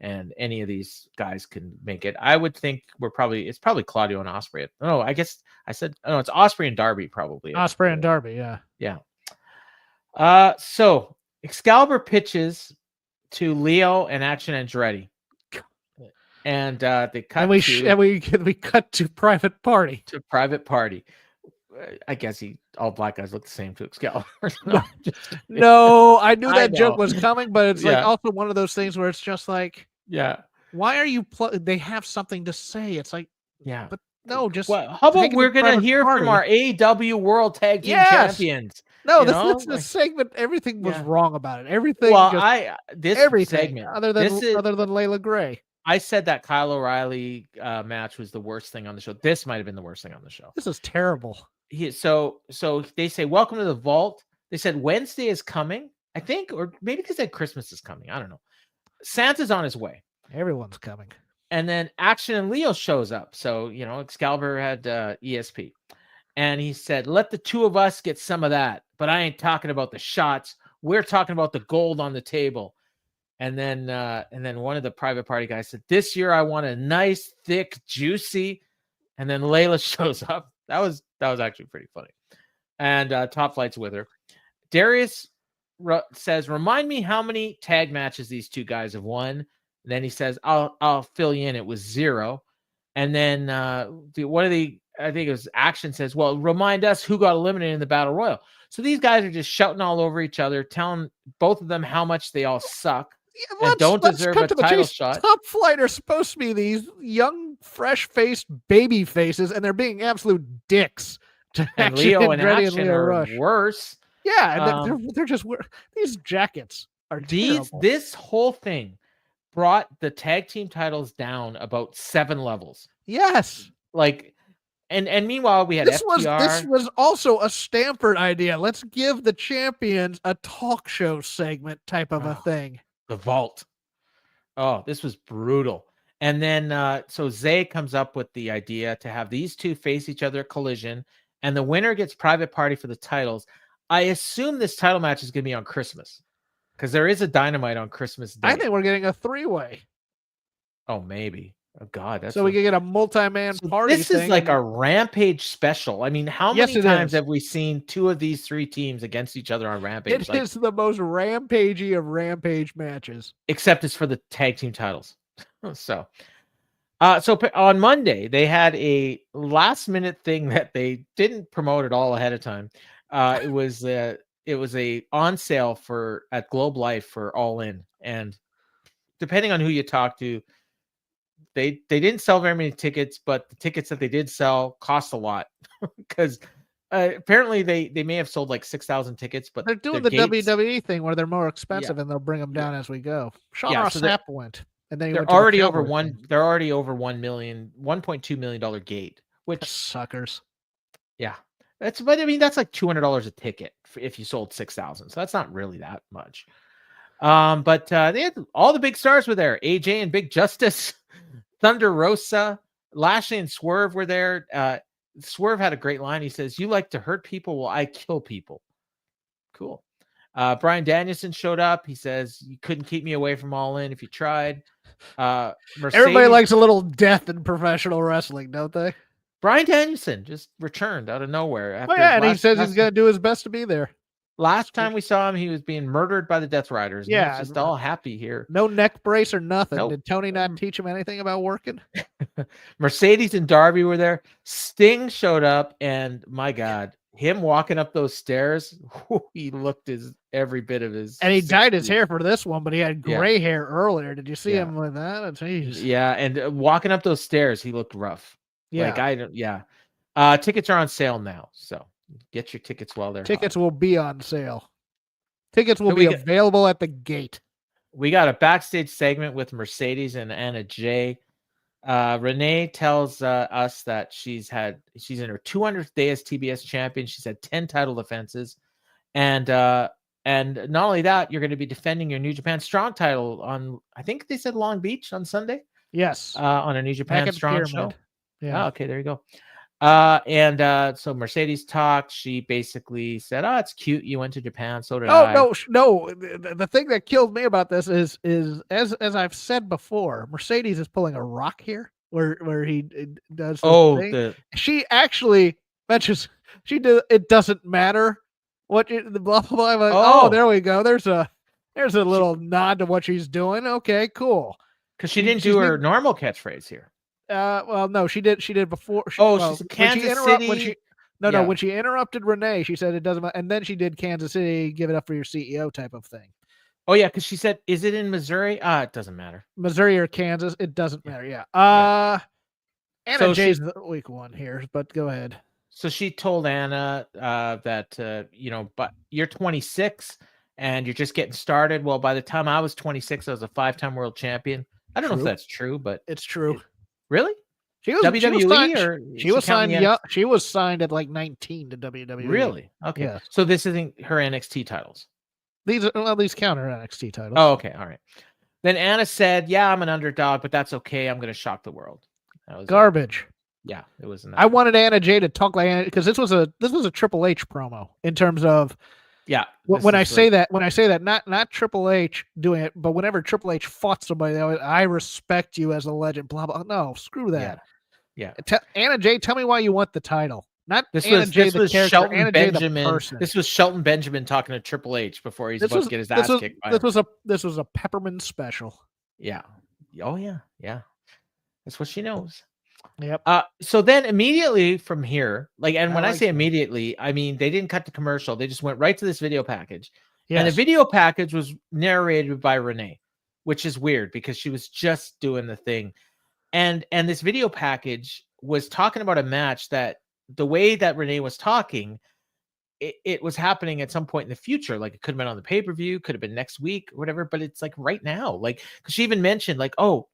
and any of these guys can make it. I would think it's probably Claudio and Ospreay. No, I guess I said it's Ospreay and Darby probably. Ospreay and Darby, yeah. Yeah. So Excalibur pitches to Leo and Action Andretti, and they cut. And we cut to Private Party. To Private Party. I guess all black guys look the same to Excalibur. No, I knew that joke was coming, but it's like also one of those things where it's just like, why are you? They have something to say. It's like, but no, just how about we're gonna hear from our AEW World Tag Team Champions? No, this segment. Everything was wrong about it. Everything. Well, everything segment other than Layla Gray. I said that Kyle O'Reilly match was the worst thing on the show. This might have been the worst thing on the show. This is terrible. So they say, welcome to the vault. They said Wednesday is coming, I think, or maybe they said Christmas is coming. I don't know. Santa's on his way. Everyone's coming. And then Action and Leo shows up. So, Excalibur had ESP. And he said, let the two of us get some of that. But I ain't talking about the shots. We're talking about the gold on the table. And then one of the Private Party guys said, this year I want a nice, thick, juicy. And then Layla shows up. That was actually pretty funny. And Top Flight's with her. Darius says, remind me how many tag matches these two guys have won. And then he says, I'll fill you in. It was 0. And then I think it was Action says, well, remind us who got eliminated in the Battle Royal. So these guys are just shouting all over each other, telling both of them how much they all suck. And don't deserve a title shot. Top Flight are supposed to be these young, fresh-faced baby faces, and they're being absolute dicks. And Leo and Action are worse. Yeah, they're just these jackets are terrible. This whole thing brought the tag team titles down about 7 levels. Yes, and meanwhile we had FTR. This was also a Stanford idea. Let's give the champions a talk show segment type of a thing. The vault. Oh, this was brutal. And then so Zay comes up with the idea to have these two face each other at Collision, and the winner gets Private Party for the titles. I assume this title match is going to be on Christmas, because there is a Dynamite on Christmas Day. I think we're getting a 3-way. Oh, maybe. Oh God, that's So we can get a multi-man party. This is like a Rampage special. I mean, how many times have we seen two of these three teams against each other on Rampage? It is the most rampagey of Rampage matches. Except it's for the tag team titles. So on Monday they had a last minute thing that they didn't promote at all ahead of time. It was a on sale at Globe Life for All In, and depending on who you talk to, they didn't sell very many tickets, but the tickets that they did sell cost a lot because apparently they may have sold like 6,000 tickets, but they're doing the WWE thing where they're more expensive and they'll bring them down as we go. Sean Ross Sapp went, and then they're already over They're already over $1.2 million gate, which suckers. Yeah, but I mean that's like $200 a ticket if you sold 6,000, so that's not really that much. But they had all the big stars were there. AJ and Big Justice, Thunder Rosa, Lashley and Swerve were there. Swerve had a great line. He says, "You like to hurt people, well, I kill people." Cool. Bryan Danielson showed up. He says, "You couldn't keep me away from All In if you tried." Everybody likes a little death in professional wrestling, don't they? Bryan Danielson just returned out of nowhere. And he says he's going to do his best to be there. Last time we saw him, he was being murdered by the Death Riders. Yeah, he's just all happy here. No neck brace or nothing. Nope. Did Tony not teach him anything about working? Mercedes and Darby were there. Sting showed up, and my God, him walking up those stairs, he looked every bit of his. And he dyed his hair for this one, but he had gray hair earlier. Did you see him with that? Jeez. Yeah, and walking up those stairs, he looked rough. Yeah, tickets are on sale now, so get your tickets while they're hot. Will be on sale. Tickets will be available at the gate. We got a backstage segment with Mercedes and Anna Jay. Renee tells us that she's in her 200th day as TBS champion. She's had 10 title defenses, and not only that, you're going to be defending your New Japan Strong title on, I think they said Long Beach on Sunday. Yes, on a New Japan Strong show. Yeah. Oh, okay, there you go. So Mercedes talked. She basically said, "Oh, it's cute. You went to Japan. So did I." No. The thing that killed me about this is as I've said before, Mercedes is pulling a Rock here, where he does. She actually mentions it doesn't matter what the blah blah blah. Oh, there we go. There's a little nod to what she's doing. Okay, cool. Because she didn't do her normal catchphrase here. Well, no, she did before. She's Kansas City. When she interrupted Renee, she said it doesn't matter, and then she did Kansas City, give it up for your CEO type of thing. Oh yeah, because she said, "Is it in Missouri?" It doesn't matter. Missouri or Kansas, it doesn't matter. Yeah. Anna Jay's the weak one here, but go ahead. So she told Anna that but you're 26 and you're just getting started. Well, by the time I was 26, I was a 5-time world champion. I don't know if that's true, but it's true. Really? She was WWE she was signed young. She was signed at like 19 to WWE. Really? Okay. Yeah. So this isn't her NXT titles. These count her NXT titles. Oh, okay. All right. Then Anna said, "Yeah, I'm an underdog, but that's okay. I'm going to shock the world." That was garbage. Yeah, it was. I wanted Anna Jay to talk like Anna because this was a Triple H promo in terms of. Yeah. When I say that, not Triple H doing it, but whenever Triple H fought somebody, I respect you as a legend. Blah blah. No, screw that. Yeah. Anna Jay, tell me why you want the title. Not this Anna was Jay, this the was character, Shelton Anna Benjamin. Jay, the person. This was Shelton Benjamin talking to Triple H before he's about to get his ass kicked. This was a Peppermint special. Yeah. Oh yeah. Yeah. That's what she knows. Yep. So then immediately from here, when I say immediately, I mean they didn't cut the commercial. They just went right to this video package. Yes. And the video package was narrated by Renee, which is weird because she was just doing the thing. And this video package was talking about a match that the way that Renee was talking, it was happening at some point in the future. Like it could have been on the pay-per-view, could have been next week, or whatever, but it's like right now. Like, because she even mentioned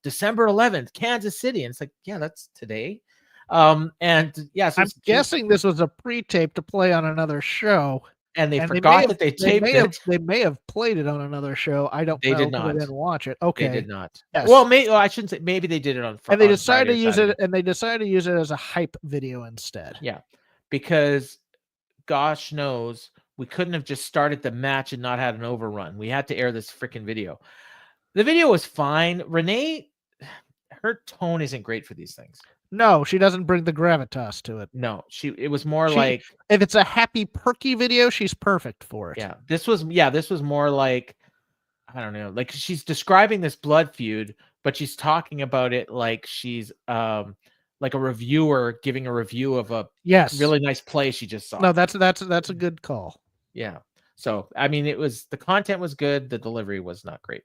December 11th, Kansas City. And it's like, yeah, that's today. So I'm guessing this was a pre-tape to play on another show. And they forgot that they taped it. They may have played it on another show. I don't know. They did not. They didn't watch it. Okay. They did not. Yes. Well, I shouldn't say maybe they did it on Friday. And they decided to use it. And they decided to use it as a hype video instead. Yeah, because gosh knows we couldn't have just started the match and not had an overrun. We had to air this freaking video. The video was fine. Renee, her tone isn't great for these things. No, she doesn't bring the gravitas to it. No, it was more like, if it's a happy, perky video, she's perfect for it. Yeah, this was more like, I don't know, like she's describing this blood feud, but she's talking about it like she's like a reviewer giving a review of a really nice play she just saw. No, that's a good call. Yeah. So, I mean, the content was good. The delivery was not great.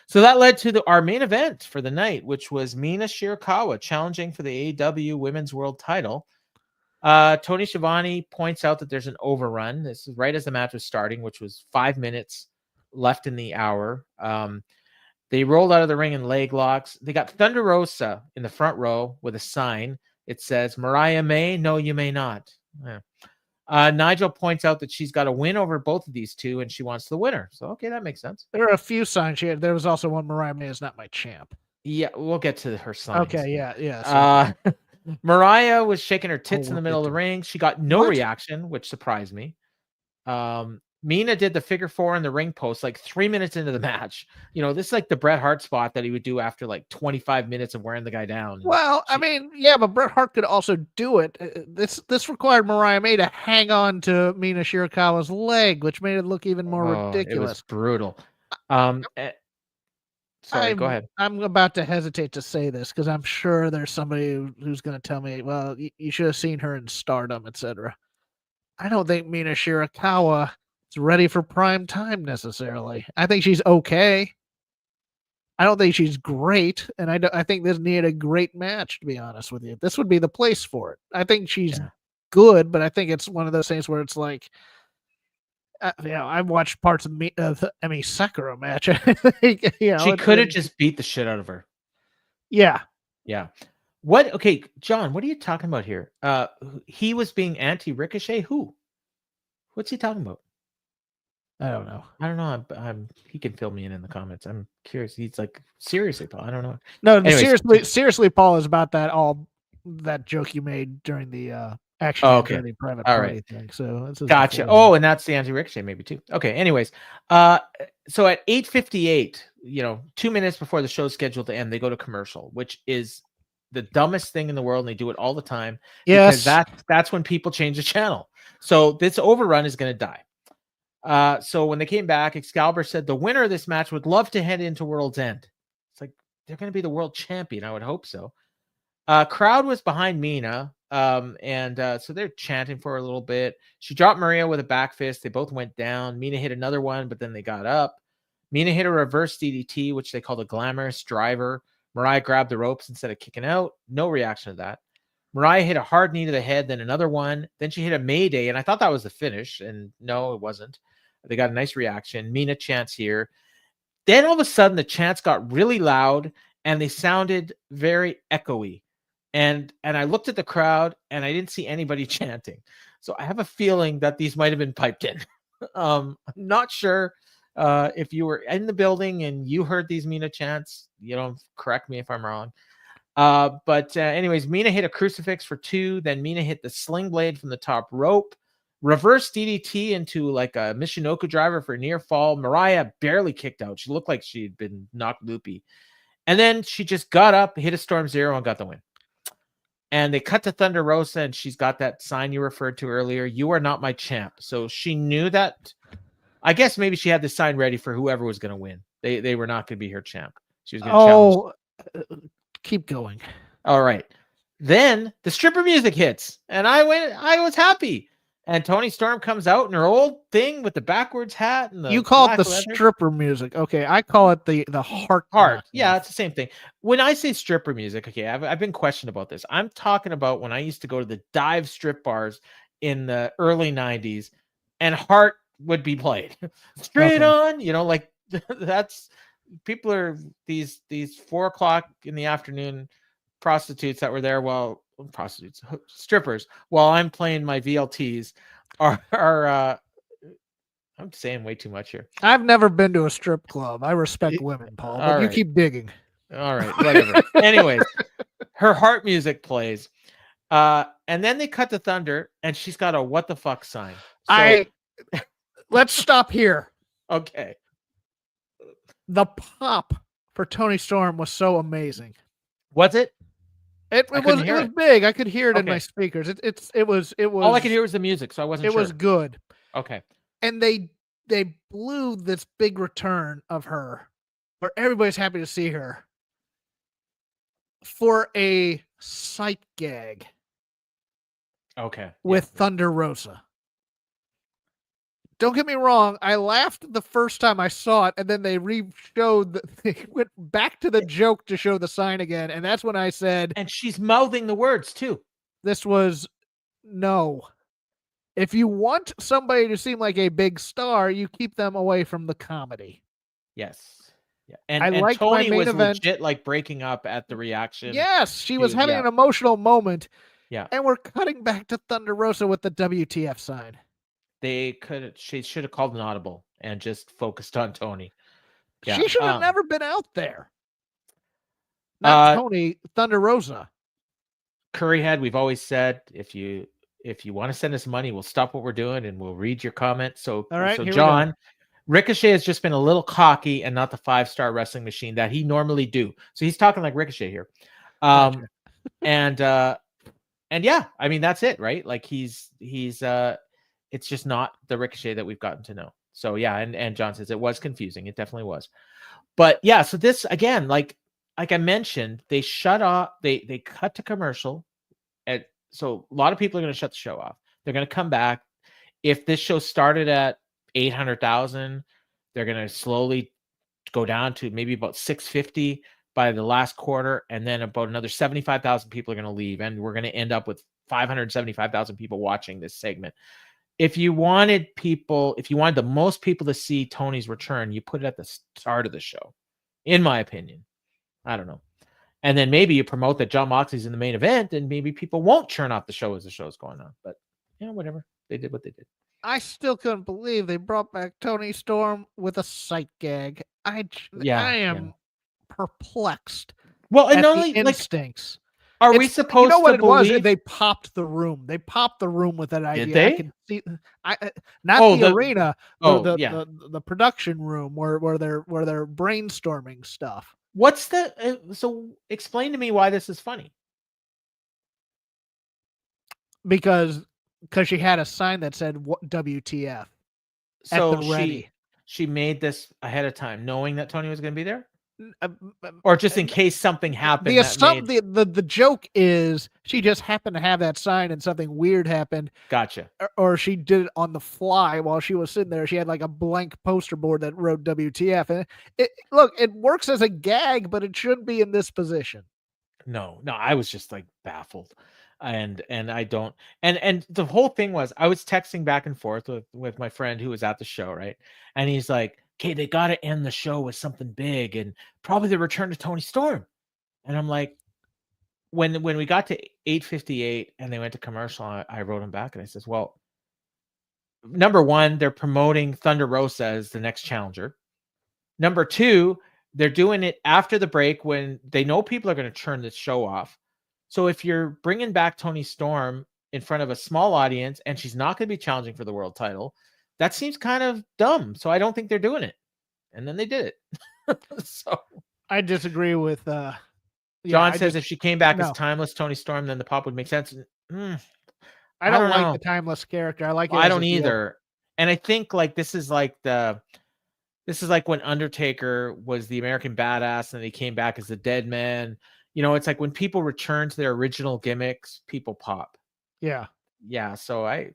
So that led to our main event for the night, which was Mina Shirakawa challenging for the AEW Women's World Title. Tony Schiavone points out that there's an overrun. This is right as the match was starting, which was 5 minutes left in the hour. They rolled out of the ring in leg locks. They got Thunder Rosa in the front row with a sign. It says, Mariah May, no, you may not. Yeah. Nigel points out that she's got a win over both of these two, and she wants the winner. So, okay, that makes sense. There are a few signs here. There was also one, Mariah May is not my champ. Yeah, we'll get to her signs. Okay, yeah. Mariah was shaking her tits in the middle of the ring. She got no reaction, which surprised me. Mina did the figure four in the ring post like 3 minutes into the match. You know, this is like the Bret Hart spot that he would do after like 25 minutes of wearing the guy down. Well, I mean, yeah, but Bret Hart could also do it. This required Mariah May to hang on to Mina Shirakawa's leg, which made it look even more ridiculous. It was brutal. Sorry, go ahead. I'm about to hesitate to say this because I'm sure there's somebody who's going to tell me, well, you should have seen her in Stardom, etc. I don't think Mina Shirakawa is ready for prime time necessarily. I think she's okay. I don't think she's great, and I think this needed a great match, to be honest with you. This would be the place for it. I think she's good, but I think it's one of those things where it's like, I've watched parts of the Emi Sakura match. She could have just beat the shit out of her. Yeah. Yeah. What? Okay, John, what are you talking about here? He was being anti-Ricochet? Who? What's he talking about? I don't know. I'm he can fill me in the comments. I'm curious. He's like, seriously, Paul, I don't know. No, seriously, Paul, is about that joke you made during the Dirty Private Party thing. So gotcha. And that's the anti-Ricochet maybe too. Okay. Anyways, so at 8:58, 2 minutes before the show's scheduled to end, they go to commercial, which is the dumbest thing in the world, and they do it all the time. Yes, because that's when people change the channel. So this overrun is going to die. So when they came back, Excalibur said the winner of this match would love to head into World's End. It's like they're going to be the world champion. I would hope so. Crowd was behind Mina. So they're chanting for a little bit. She dropped Maria with a back fist. They both went down. Mina hit another one, but then they got up. Mina hit a reverse DDT, which they called a glamorous driver. Mariah grabbed the ropes instead of kicking out. No reaction to that. Mariah hit a hard knee to the head, then another one. Then she hit a Mayday, and I thought that was the finish, and no, it wasn't. They got a nice reaction. Mina chants here. Then all of a sudden, the chants got really loud, and they sounded very echoey. And I looked at the crowd, and I didn't see anybody chanting. So I have a feeling that these might have been piped in. I'm not sure if you were in the building and you heard these Mina chants. Correct me if I'm wrong. But anyways, Mina hit a crucifix for 2. Then Mina hit the sling blade from the top rope. Reverse DDT into like a Michinoku driver for a near fall. Mariah barely kicked out. She looked like she'd been knocked loopy. And then she just got up, hit a Storm Zero, and got the win. And they cut to Thunder Rosa, and she's got that sign you referred to earlier. You are not my champ. So she knew that. I guess maybe she had the sign ready for whoever was going to win. They were not going to be her champ. She was going to challenge. Keep going. All right. Then the stripper music hits, and I was happy. And Toni Storm comes out in her old thing with the backwards hat. And you call it the stripper music. Okay. I call it the heart. Yeah, it's the same thing. When I say stripper music, okay, I've been questioned about this. I'm talking about when I used to go to the dive strip bars in the early 90s, and Heart would be played. Straight on, like that's people are these 4 o'clock in the afternoon prostitutes that were there strippers while I'm playing my VLTs are I'm saying way too much here. I've never been to a strip club. I respect women, Paul, but you keep digging. All right, whatever. Anyways, her Heart music plays. And then they cut to Thunder, and she's got a what the fuck sign. Let's stop here. Okay. The pop for Toni Storm was so amazing. Was it? It I was couldn't hear it was it. big. I could hear it in my Okay. speakers. It was All I could hear was the music, so I wasn't it sure. was good. Okay. And they blew this big return of her, where everybody's happy to see her, for a sight gag Okay. with Thunder Rosa. Don't get me wrong, I laughed the first time I saw it, and then they they went back to the joke to show the sign again, and that's when I said, And she's mouthing the words too. this was no. If you want somebody to seem like a big star, you keep them away from the comedy. Yes. Yeah. I And liked my Tony main was event. legit like breaking up at the reaction. Yes, she was having yeah. an emotional moment. Yeah. And we're cutting back to Thunder Rosa with the WTF sign. She should have called an audible and just focused on Tony. Yeah. She should have never been out there. Not Tony, Thunder Rosa. Curryhead, we've always said, if you want to send us money, we'll stop what we're doing and we'll read your comments. So, all right, so John, Ricochet has just been a little cocky and not the 5-star wrestling machine that he normally do. So he's talking like Ricochet here. Gotcha. And yeah, I mean, that's it, right? Like he's it's just not the Ricochet that we've gotten to know. So yeah, and John says it was confusing. It definitely was. But yeah, so this again, like I mentioned, they shut off, they cut to commercial. And so a lot of people are going to shut the show off. They're going to come back. If this show started at 800,000, they're going to slowly go down to maybe about 650 by the last quarter, and then about another 75,000 people are going to leave, and we're going to end up with 575,000 people watching this segment. If you wanted the most people to see Tony's return, you put it at the start of the show, in my opinion. I don't know. And then maybe you promote that Jon Moxley's in the main event, and maybe people won't turn off the show as the show's going on. But whatever. They did what they did. I still couldn't believe they brought back Tony Storm with a sight gag. I am perplexed. Well, and not only instincts. Are we supposed to what believe? It was? They popped the room. They popped the room with that idea. Did they? I can see. The arena. The production room where they're brainstorming stuff. What's the so explain to me why this is funny. Because she had a sign that said WTF. So at the ready. She made this ahead of time, knowing that Tony was going to be there, or just in case something happened. The joke is she just happened to have that sign and something weird happened. Gotcha. Or she did it on the fly while she was sitting there. She had like a blank poster board that wrote WTF, and it works as a gag, but it shouldn't be in this position. No, I was just like baffled. And I don't, and the whole thing was, I was texting back and forth with my friend who was at the show, right? And he's like, okay, they got to end the show with something big and probably the return to Tony Storm. And I'm like, when we got to 8:58 and they went to commercial, I wrote him back and I says, well, number one, they're promoting Thunder Rosa as the next challenger. Number two, they're doing it after the break when they know people are going to turn this show off. So if you're bringing back Tony Storm in front of a small audience and she's not going to be challenging for the world title, that seems kind of dumb. So I don't think they're doing it. And then they did it. So I disagree with John says if she came back as timeless Tony Storm, then the pop would make sense. I don't like the timeless character. I like it. I don't either. And I think like this is like when Undertaker was the American Badass and he came back as the Dead Man. You know, it's like when people return to their original gimmicks, people pop. Yeah. Yeah. So And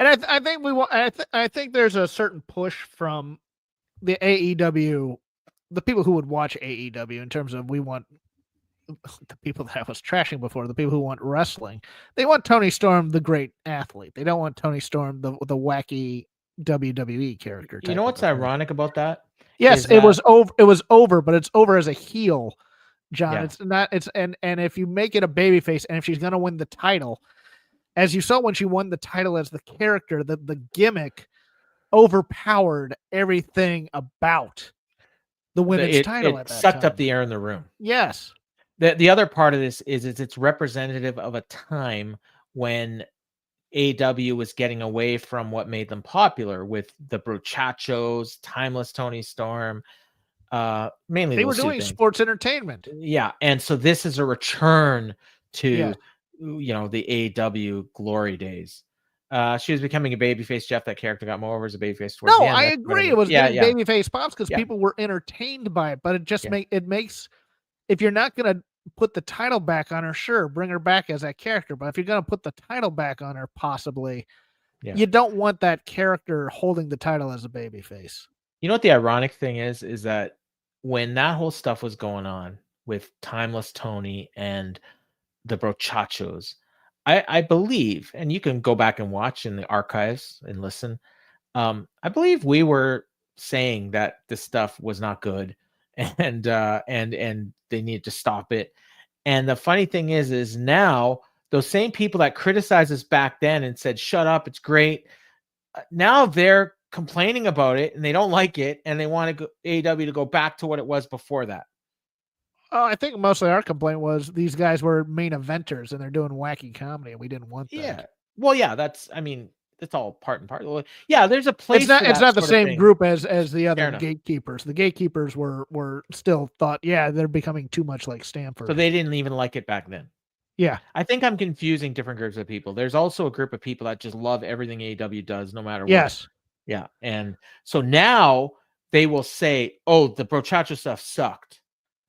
I think I think there's a certain push from the AEW, the people who would watch AEW in terms of we want the people that I was trashing before, the people who want wrestling. They want Tony Storm, the great athlete. They don't want Tony Storm, the wacky WWE character. You know what's ironic about that? Yes, it was over. It was over, but it's over as a heel. John, yeah. It's not. It's and if you make it a babyface, and if she's gonna win the title, as you saw when she won the title as the character, the gimmick overpowered everything about the women's title. It sucked up the air in the room. Yes. The other part of this is it's representative of a time when AEW was getting away from what made them popular with the Bruchachos, timeless Tony Storm. Mainly They were those two doing things. sports entertainment. Yeah, and so this is a return to Yes. the AEW glory days. She was becoming a babyface. Jeff, that character got more over as a babyface towards the No, end. I That's agree. when It was getting yeah. babyface pops because Yeah. people were entertained by it. But it just Yeah. makes if you're not gonna put the title back on her, sure, bring her back as that character. But if you're gonna put the title back on her, possibly, Yeah. you don't want that character holding the title as a babyface. You know what the ironic thing is that when that whole stuff was going on with Timeless Tony and the Brochachos, I believe, and you can go back and watch in the archives and listen. I believe we were saying that this stuff was not good, and they needed to stop it. And the funny thing is now those same people that criticized us back then and said, "Shut up, it's great," now they're complaining about it and they don't like it, and they want AEW to go back to what it was before that. Oh, I think mostly our complaint was these guys were main eventers and they're doing wacky comedy, and we didn't want that. Yeah. Well, yeah, that's all part and parcel. Yeah, there's a place It's not. for It's that not the sort of same thing. group as the Fair other enough. gatekeepers. The gatekeepers were still thought, yeah, they're becoming too much like Stanford. So they didn't even like it back then. Yeah. I think I'm confusing different groups of people. There's also a group of people that just love everything AEW does, no matter what. Yes. Yeah. And so now they will say, "Oh, the Brochacho stuff sucked."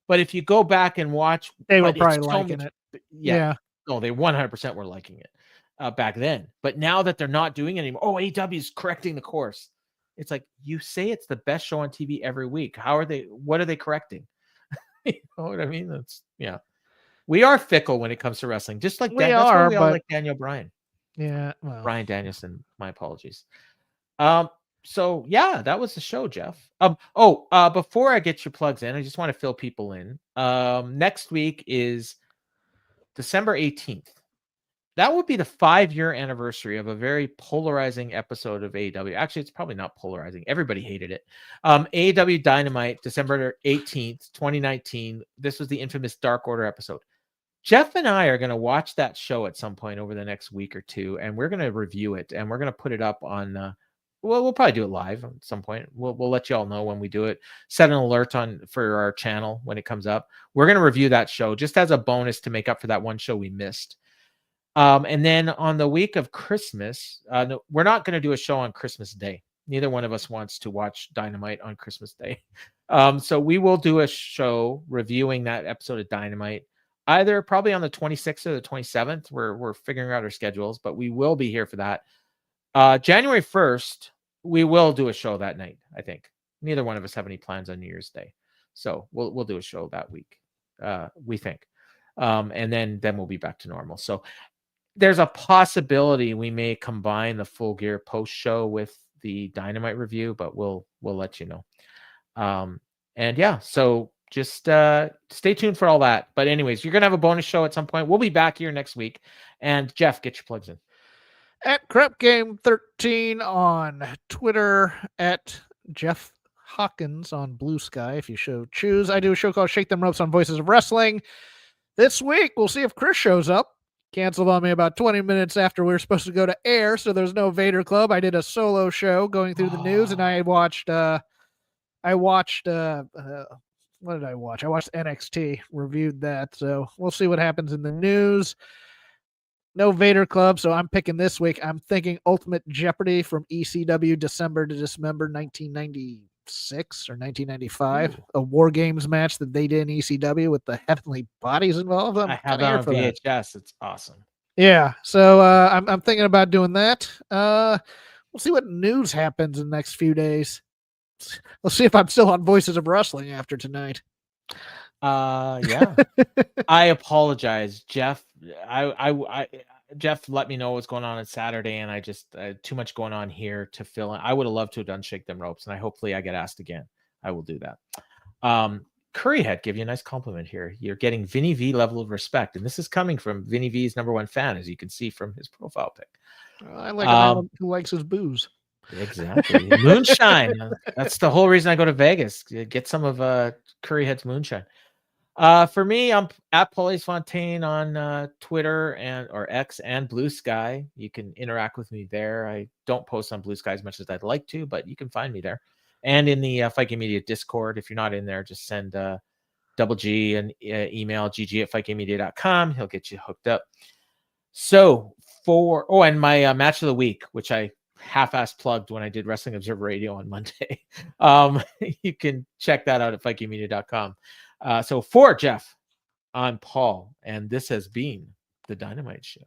But if you go back and watch, They were but it's probably so liking much- it. Yeah. Yeah. No, they 100% were liking it back then. But now that they're not doing it anymore, AEW is correcting the course. It's like, you say it's the best show on TV every week. What are they correcting? You know what I mean? That's, yeah. We are fickle when it comes to wrestling, just like We that's why are, we all but like Daniel Bryan. yeah, well, Bryan Danielson, my apologies. So yeah, that was the show, Jeff. Before I get your plugs in, I just want to fill people in. Next week is December 18th. That would be the 5-year anniversary of a very polarizing episode of AEW. Actually, it's probably not polarizing. Everybody hated it. AEW Dynamite, December 18th, 2019. This was the infamous Dark Order episode. Jeff and I are going to watch that show at some point over the next week or two, and we're going to review it, and we're going to put it up on we'll probably do it live at some point. We'll let you all know when we do it. Set an alert for our channel when it comes up. We're going to review that show just as a bonus to make up for that one show we missed. And then on the week of Christmas, no, we're not going to do a show on Christmas Day. Neither one of us wants to watch Dynamite on Christmas Day. So we will do a show reviewing that episode of Dynamite, either probably on the 26th or the 27th. We're figuring out our schedules, but we will be here for that. January 1st, we will do a show that night, I think. Neither one of us have any plans on New Year's Day. So we'll do a show that week, we think. And then we'll be back to normal. So there's a possibility we may combine the Full Gear post show with the Dynamite review, but we'll let you know. And yeah, so just stay tuned for all that. But anyways, you're gonna have a bonus show at some point. We'll be back here next week. And Jeff, get your plugs in. At Crep Game 13 on Twitter, at Jeff Hawkins on Blue Sky, if you choose. I do a show called Shake Them Ropes on Voices of Wrestling. This week, we'll see if Chris shows up. Canceled on me about 20 minutes after we were supposed to go to air, so there's no Vader Club. I did a solo show going through the news, and I watched what did I watch? I watched NXT, reviewed that, so we'll see what happens in the news. No Vader Club, so I'm picking this week. I'm thinking Ultimate Jeopardy from ECW December to Dismember 1996 or 1995. Ooh. A War Games match that they did in ECW with the Heavenly Bodies involved. I have that on VHS. That. It's awesome. Yeah, so I'm thinking about doing that. We'll see what news happens in the next few days. We'll see if I'm still on Voices of Wrestling after tonight. Yeah. I apologize, Jeff. Jeff let me know what's going on Saturday, and I just too much going on here to fill in. I would have loved to have done Shake Them Ropes, and hopefully I get asked again. I will do that. Curryhead give you a nice compliment here. You're getting Vinny V level of respect, and this is coming from Vinny V's #1 fan, as you can see from his profile pic. I like a man who likes his booze. Exactly. Moonshine. That's the whole reason I go to Vegas. Get some of Curryhead's moonshine. For me, I'm at Paulies Fontaine on Twitter or X and Blue Sky. You can interact with me there. I don't post on Blue Sky as much as I'd like to, but you can find me there. and in the Fight Game Media Discord. If you're not in there, just send Double G an email, gg@fightgamemedia.com. He'll get you hooked up. So and my match of the week, which I half-ass plugged when I did Wrestling Observer Radio on Monday. You can check that out at fightgamemedia.com. So for Jeff, I'm Paul, and this has been the Dynamite Show.